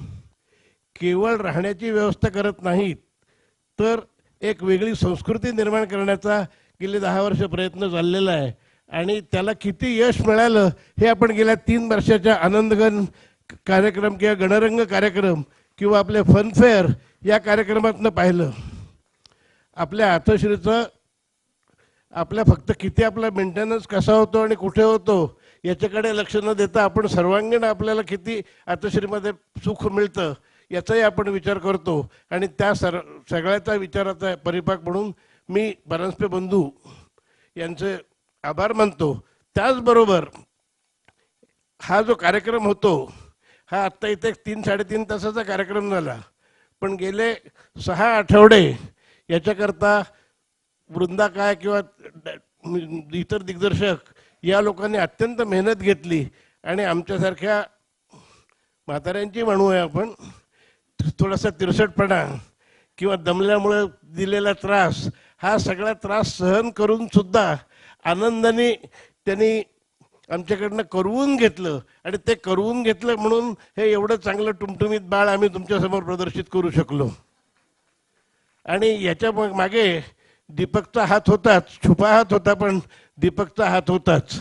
केवळ राहण्याची व्यवस्था करत नाहीत, तर एक वेगळी संस्कृती निर्माण करण्याचा गेले 10 वर्ष प्रयत्न चाललेला आहे. आणि त्याला किती यश मिळालं हे आपण गेल्या 3 वर्षाच्या आनंदगण कार्यक्रम किंवा गणरंग कार्यक्रम किंवा आपले फनफेअर या कार्यक्रमातनं पाहिलं. आपल्या आतश्रीचं आपल्या फक्त किती आपला मेंटेनन्स कसा होतो आणि कुठे होतो याच्याकडे लक्ष न देता आपण सर्वांगीण आपल्याला किती आतश्रीमध्ये सुख मिळतं याचाही आपण विचार करतो. आणि त्या सगळ्याचा विचाराचा परिपाक म्हणून मी परांजपे बंधू यांचे आभार मानतो. त्याचबरोबर हा जो कार्यक्रम होतो हा आत्ता इथे 3-3.5 तासाचा कार्यक्रम झाला, पण गेले 6 आठवडे याच्याकरता वृंदा काय किंवा इतर दिग्दर्शक या लोकांनी अत्यंत मेहनत घेतली. आणि आमच्यासारख्या म्हाताऱ्यांची म्हणूया आपण थोडासा तिरसटपणा किंवा दमल्यामुळे दिलेला त्रास, हा सगळा त्रास सहन करून सुद्धा आनंदाने त्यांनी आमच्याकडनं करवून घेतलं. आणि ते करवून घेतलं म्हणून हे एवढं चांगलं टुमटुमीत बाळ आम्ही तुमच्यासमोर प्रदर्शित करू शकलो. आणि याच्या मागे दीपकचा हात होताच, छुपा हात होता पण दीपकचा हात होताच.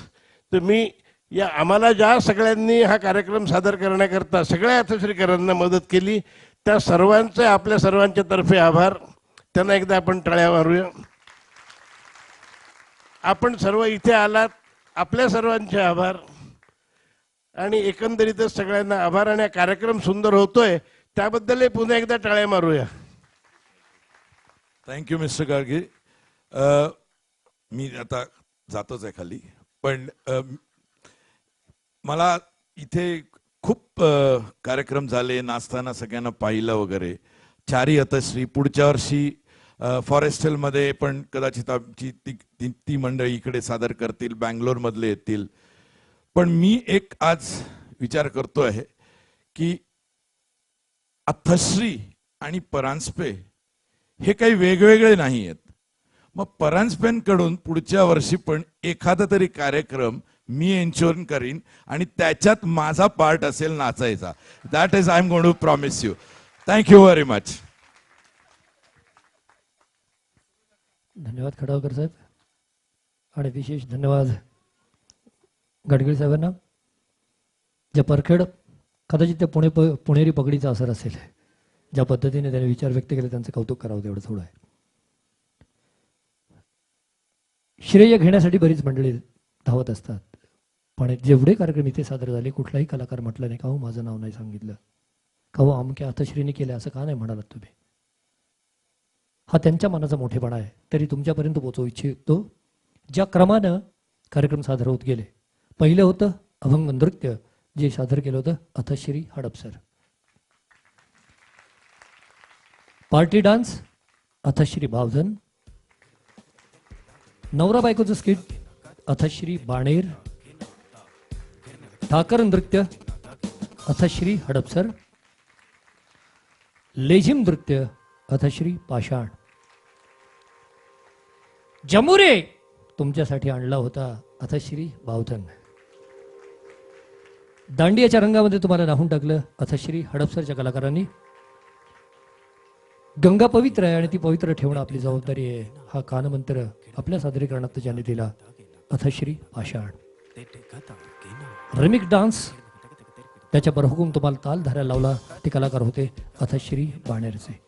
तर मी या आम्हाला ज्या सगळ्यांनी हा कार्यक्रम सादर करण्याकरता सगळ्या अर्थश्रीकरांना मदत केली त्या सर्वांचे आपल्या सर्वांच्या तर्फे आभार. त्यांना एकदा आपण टाळ्या मारूया. आपण सर्व इथे आलात, आपल्या सर्वांचे आभार. आणि एकंदरीतच सगळ्यांना आभार. आणि हा कार्यक्रम सुंदर होतोय त्याबद्दलही पुन्हा एकदा टाळ्या मारूया. Thank you mister Gadge. मी आता जातोच आहे खाली, पण मला इथे खूप कार्यक्रम झाले, नाचताना सगळ्यांना पाहिलं वगैरे. चारी अतश्री पुढच्या वर्षी फॉरेस्ट हिलमध्ये पण कदाचित आमची ती मंडळी इकडे सादर करतील, बँगलोरमधले येतील. पण मी एक आज विचार करतो आहे की अथश्री आणि परांजपे हे काही वेगवेगळे नाही आहेत. मग परांजपेंकडून पुढच्या वर्षी पण एखादा तरी कार्यक्रम मी एन्श्योर करीन आणि त्याच्यात माझा पार्ट असेल नाचायचा. That is I am going to promise you. Thank you very much. धन्यवाद खडावकर साहेब. आणि विशेष धन्यवाद गाडगीळ साहेबांना. ज्या परखेड कदाचित त्या पुणेरी पगडीचा असर असेल, ज्या पद्धतीने त्याने विचार व्यक्त केले त्यांचं कौतुक करावं तेवढं थोडं आहे. श्रेय घेण्यासाठी बरीच मंडळी धावत असतात, पण जेवढे कार्यक्रम इथे सादर झाले कुठलाही कलाकार म्हटलं नाही का हो माझं नाव नाही सांगितलं, का हो अमक्या अथश्रीने केलं असं का नाही म्हणालात तुम्ही. हा त्यांच्या मनाचा मोठेपणा आहे. तरी तुमच्यापर्यंत पोहोचवू इच्छितो. ज्या क्रमानं कार्यक्रम सादर होत गेले, पहिलं होतं अभंग नृत्य जे सादर केलं होतं अथश्री हडपसर. Party dance Athashri Bavdhan. नवरा बायकोचं स्किट अथश्री बाणेर. ठाकर नृत्य अथश्री हडपसर. लेझिम नृत्य अथश्री पाषाण. जमुरे तुमच्यासाठी आणला होता अथश्री बावधन. दांडियाच्या रंगामध्ये तुम्हाला राहून टाकलं अथश्री हडपसरच्या कलाकारांनी. गंगा पवित्र आहे आणि ती पवित्र ठेवणं आपली जबाबदारी आहे. हा कानमंत्र आपल्या सादरीकरणात ज्यांनी दिला अथश्री आषाढ. रेमिक डान्स त्याच्या बरहुकूम तुम्हाला ताल धरायला लावला ते कलाकार होते अथश्री बाणेरचे.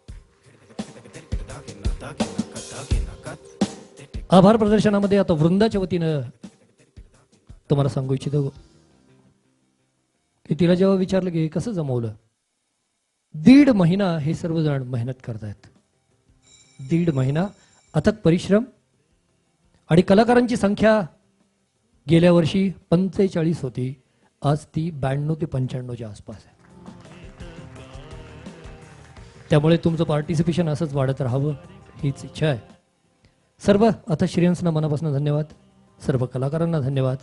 आभार प्रदर्शनामध्ये आता वृंदाच्या वतीनं तुम्हाला सांगू इच्छितो की तिला जेव्हा विचारलं की कसं जमवलं, 1.5 महिना हे सर्वजण मेहनत करतायत. 1.5 महिना अथक परिश्रम आणि कलाकारांची संख्या गेल्या वर्षी 45 होती, आज ती 92 ते 95च्या आसपास आहे. त्यामुळे तुमचं पार्टिसिपेशन असंच वाढत राहावं हीच इच्छा आहे. सर्व अथश्रियांना मनापासून धन्यवाद, सर्व कलाकारांना धन्यवाद,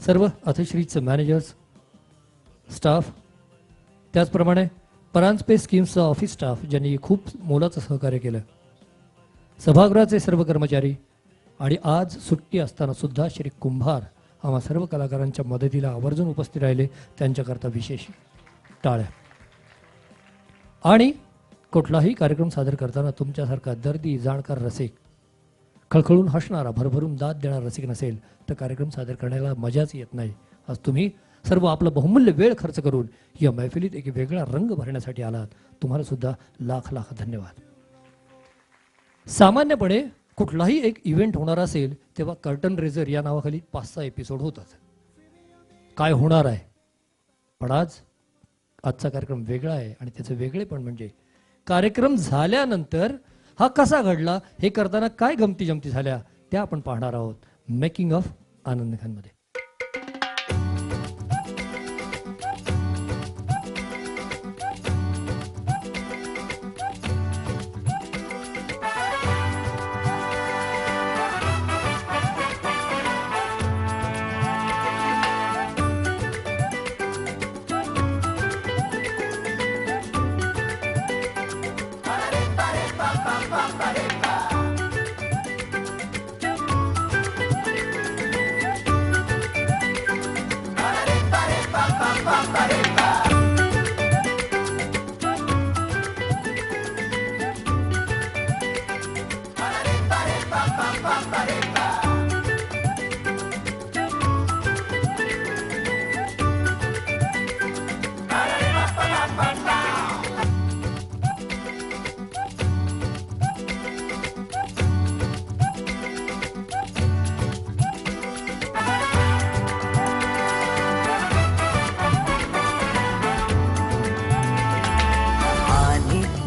सर्व अथश्रीचं मॅनेजर्स स्टाफ, त्याचप्रमाणे परांजपे स्कीम्सचा ऑफिस स्टाफ ज्यांनी खूप मोलाचं सहकार्य केलं, सभागृहाचे सर्व कर्मचारी आणि आज सुट्टी असताना सुद्धा श्री कुंभार आम्हा सर्व कलाकारांच्या मदतीला आवर्जून उपस्थित राहिले, त्यांच्याकरता विशेष टाळ्या. आणि कुठलाही कार्यक्रम सादर करताना तुमच्यासारखा दर्दी जाणकार रसिक, खळखळून हसणारा, भरभरून दाद देणारा रसिक नसेल तर कार्यक्रम सादर करण्याला मजाच येत नाही. आज तुम्ही सर्व आपला बहुमूल्य वेळ खर्च करून या मैफिलीत एक वेगळा रंग भरण्यासाठी आलात, तुम्हाला सुद्धा लाख लाख धन्यवाद. सामान्यपणे कुठलाही एक इव्हेंट होणार असेल तेव्हा कर्टन रेझर या नावाखाली 5-6 एपिसोड होतात. काय होणार आहे, पण आजचा कार्यक्रम वेगळा आहे आणि त्याचं वेगळेपण म्हणजे कार्यक्रम झाल्यानंतर हा कसा घडला, हे करताना काय गमती जमती झाल्या त्या आपण पाहणार आहोत मेकिंग ऑफ आनंद खानमध्ये.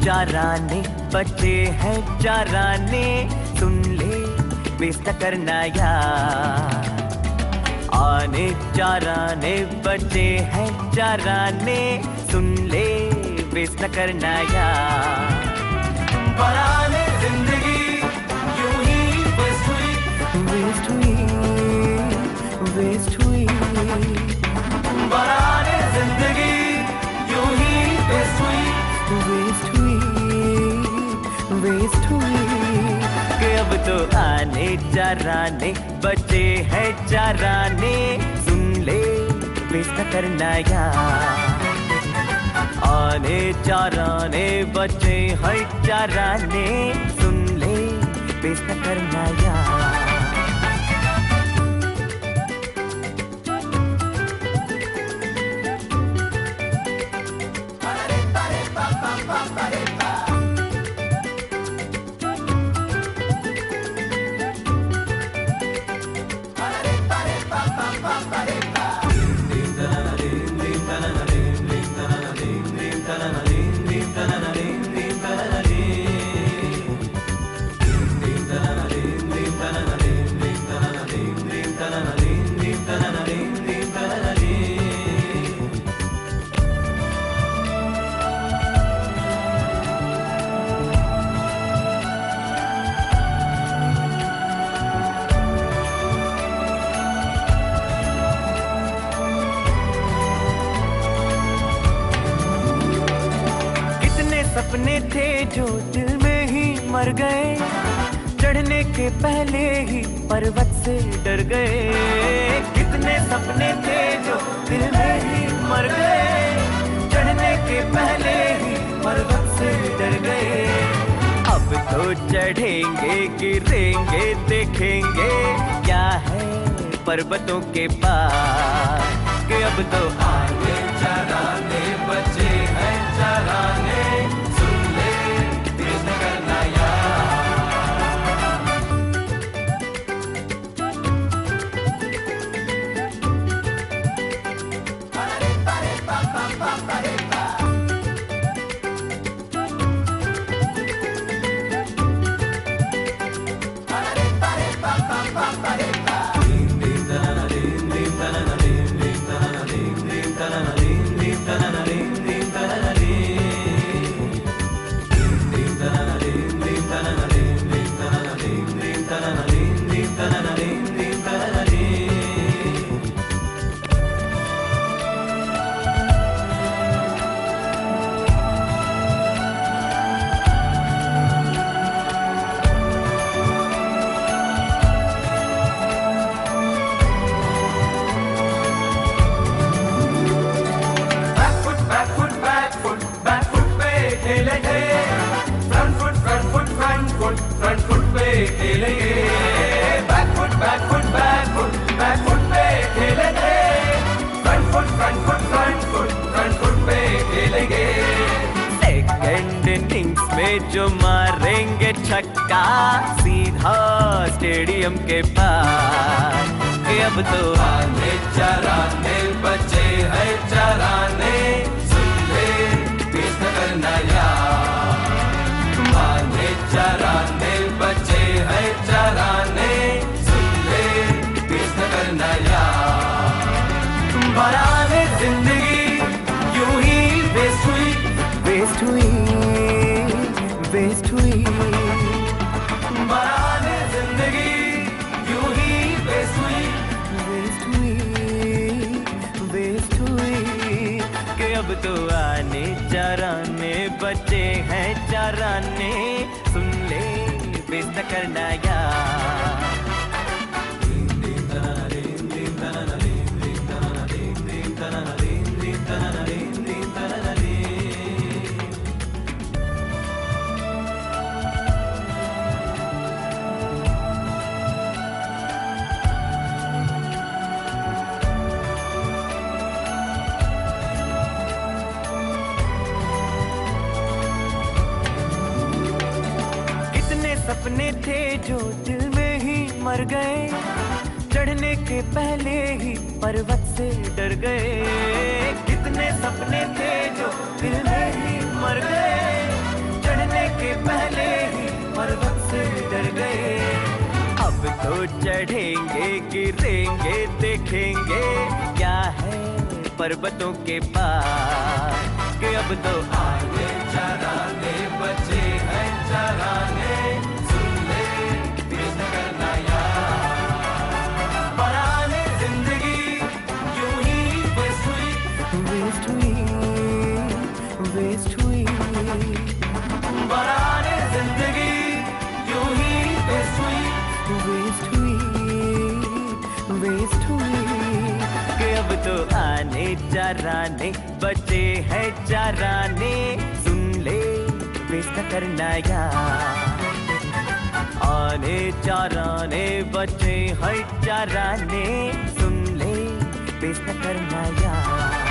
चाराने बचे हैं चाराने, सुन ले वेस्ट करना यार. आने चाराने बचे हैं चाराने, सुन ले वेस्ट करना यार. बराने जिंदगी यूं ही वेस्ट हुई, वेस्ट हुई, वेस्ट हुई. बराने जिंदगी यूं ही वेस्ट हुई, वेस्ट हुई, वेस्ट हुई. कि अब तो आने चाराने बचे हैं चाराने, सुन ले वेस्ट करना यार. आने चाराने बचे हैं चाराने, सुन ले वेस्ट करना यार. सपने थे जो दिल में ही मर गए, चढ़ने के पहले ही पर्वत से डर गए. कितने सपने थे जो दिल में ही चढ़ेंगे गिरेंगे देखेंगे क्या है पर्वतों के पार कि अब तो आगे चराने बचे हैं चराने सुन ले तेज करना जो मारेंगे छक्का सीधा स्टेडियम के पार कि अब तो आने चराने बचे हैं चराने सुन ले मिस करना यार आने चराने बचे हैं चराने सुन ले मिस करना यार बराने जिंदगी यूं ही वेस्ट हुई वेस्ट हुई बराने जिंदगी यूं ही वेस्ट हुई कि अब तो आने चराने बचे हैं चराने सुन ले बेइज्जत करना यार सपने थे जो दिल में ही मर गए चढ़ने के पहले ही पर्वत से डर गए कितने सपने थे जो दिल में ही मर गए चढ़ने के पहले ही पर्वत से डर गए अब तो चढ़ेंगे गिरेंगे देखेंगे क्या है पर्वतों के पार कि अब तो आगे चराने बचे हैं चराने बराने जिंदगी यूं ही वेस्ट हुई कि अब तो आने चराने बचे हैं चराने सुन ले वेस्ट करना यार आने चराने बचे हैं चराने सुन ले वेस्ट करना यार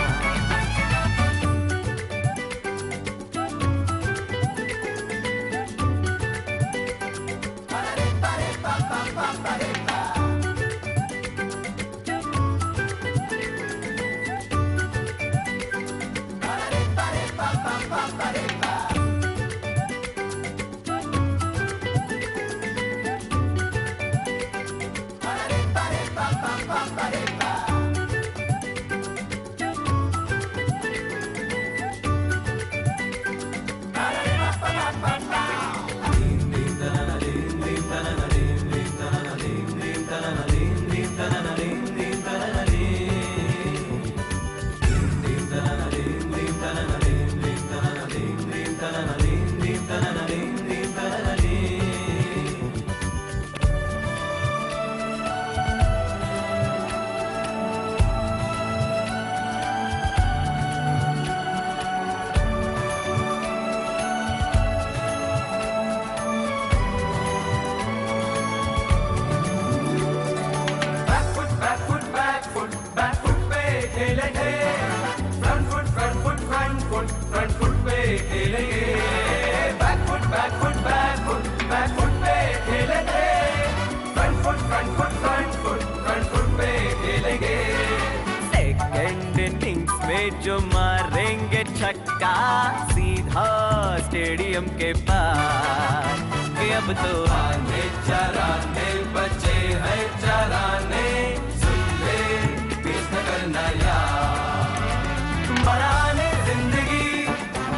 जो मारेंगे छक्का सीधा स्टेडियम के पार कि अब तो आने चराने बचे हैं चराने सुन ले बेइज्जत करना यार बनाने जिंदगी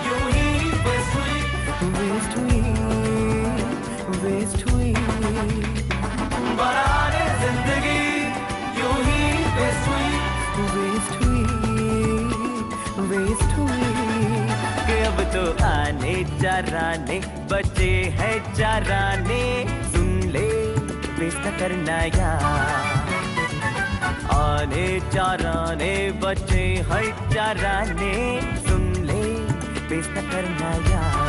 यूं ही वेस्ट हुई बनाने जिंदगी यूं ही वेस्ट हुई कि अब तो आने चराने बचे हैं चराने सुन ले वेस्ट करना यार आने चराने बचे हैं चराने सुन ले वेस्ट करना यार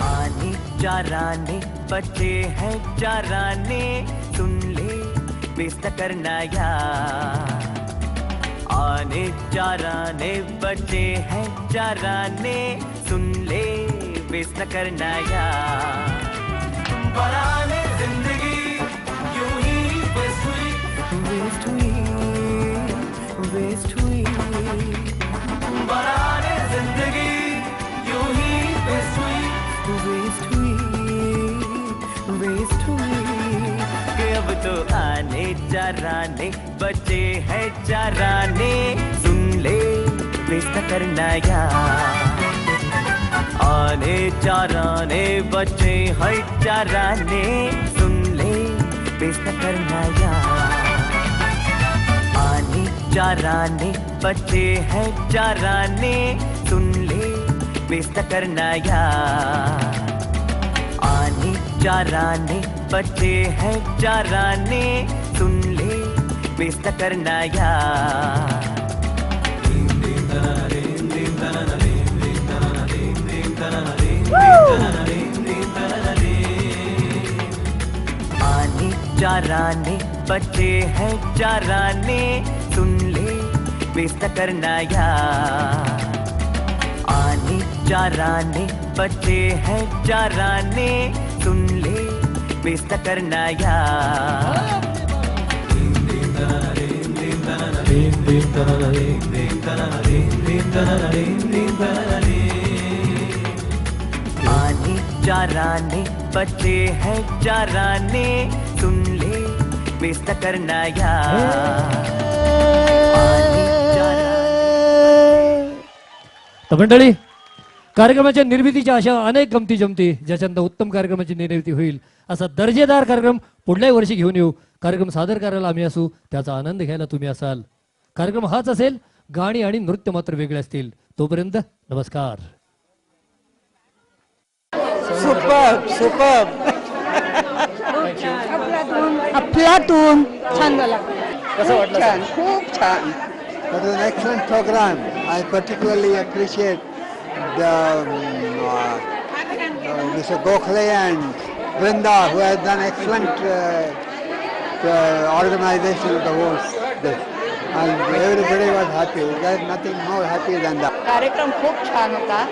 आने चराने बचे हैं चराने सुन ले वेस्ट करना यार आने चराने बचे हैं चराने सुन ले वेस्ट करना यार बनाने जिंदगी यूं ही वेस्ट हुई बनाने जिंदगी यूं ही वेस्ट हुई कि अब तो आने चराने बचे हैं चराने सुन ले वेस्ट करना यार आने चराने बचे हैं चराने सुन ले वेस्ट करना यार आने चराने बचे हैं चराने सुन ले वेस्ट करना यार आने चराने बचे हैं चराने सुन ले वेस्ट करना यार आने चराने बचे हैं चराने सुन ले वेस्ट करना यार आने चराने बचे हैं चराने सुन ले वेस्ट करना यार आने चराने बचे हैं चराने सुन ले वेस्ट करना यार तर मंडळी कार्यक्रमाच्या निर्मितीच्या अशा अनेक गमती जमती ज्याच्यानंतर उत्तम कार्यक्रमाची निर्मिती होईल असा दर्जेदार कार्यक्रम पुढल्याही वर्षी घेऊन येऊ कार्यक्रम सादर करायला आम्ही असू त्याचा आनंद घ्यायला तुम्ही असाल कार्यक्रम हाच असेल गाणी आणि नृत्य मात्र वेगळे असतील तोपर्यंत नमस्कार सुपर अफलातून छान झाला कसं वाटलं खूप छान That was an excellent program. I particularly appreciate the Mr. Gokhale and Vrinda, who has done excellent organization of the whole this. And everybody was happy. There is nothing more happy than that. कार्यक्रम खूप छान होता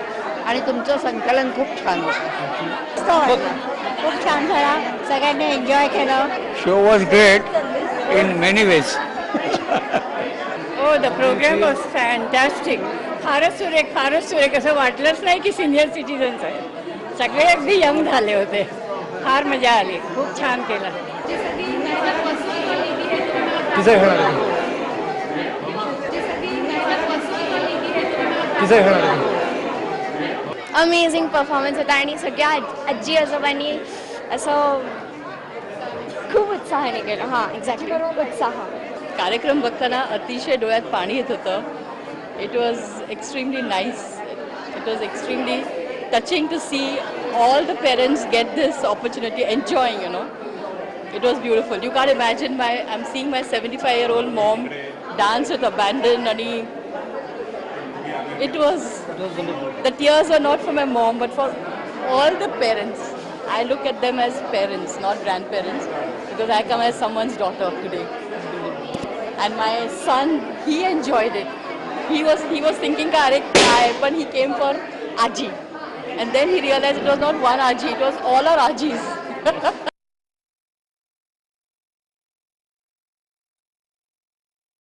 आणि तुमचं संकलन खूप छान होतं खूप छान झाला सगळ्यांनी एन्जॉय केलं Show was great in many ways. हो द प्रोग्राम वॉज फॅन्टॅस्टिक फारच सुरेख असं वाटलंच नाही की सिनियर सिटीजन्स आहे सगळे अगदी यंग झाले होते फार मजा आली खूप छान केलं अमेझिंग परफॉर्मन्स होता आणि सगळ्या आजी आजोबांनी असं खूप उत्साहाने केलं हां एक्झॅक्टली उत्साह कार्यक्रम बघताना अतिशय डोळ्यात पाणी येत होतं it was extremely nice it was extremely touching to see all the parents get this opportunity enjoying you know it was beautiful you can imagine I am seeing my 75-year-old mom dance with abandon आणि it was the tears are not for my mom but for all the parents. I look at them as parents, not grandparents, because I come as someone's daughter today. And my son, he enjoyed it. He was thinking ka are kya, but he came for Aji. And then he realized it was not one Aji, it was all our Ajis.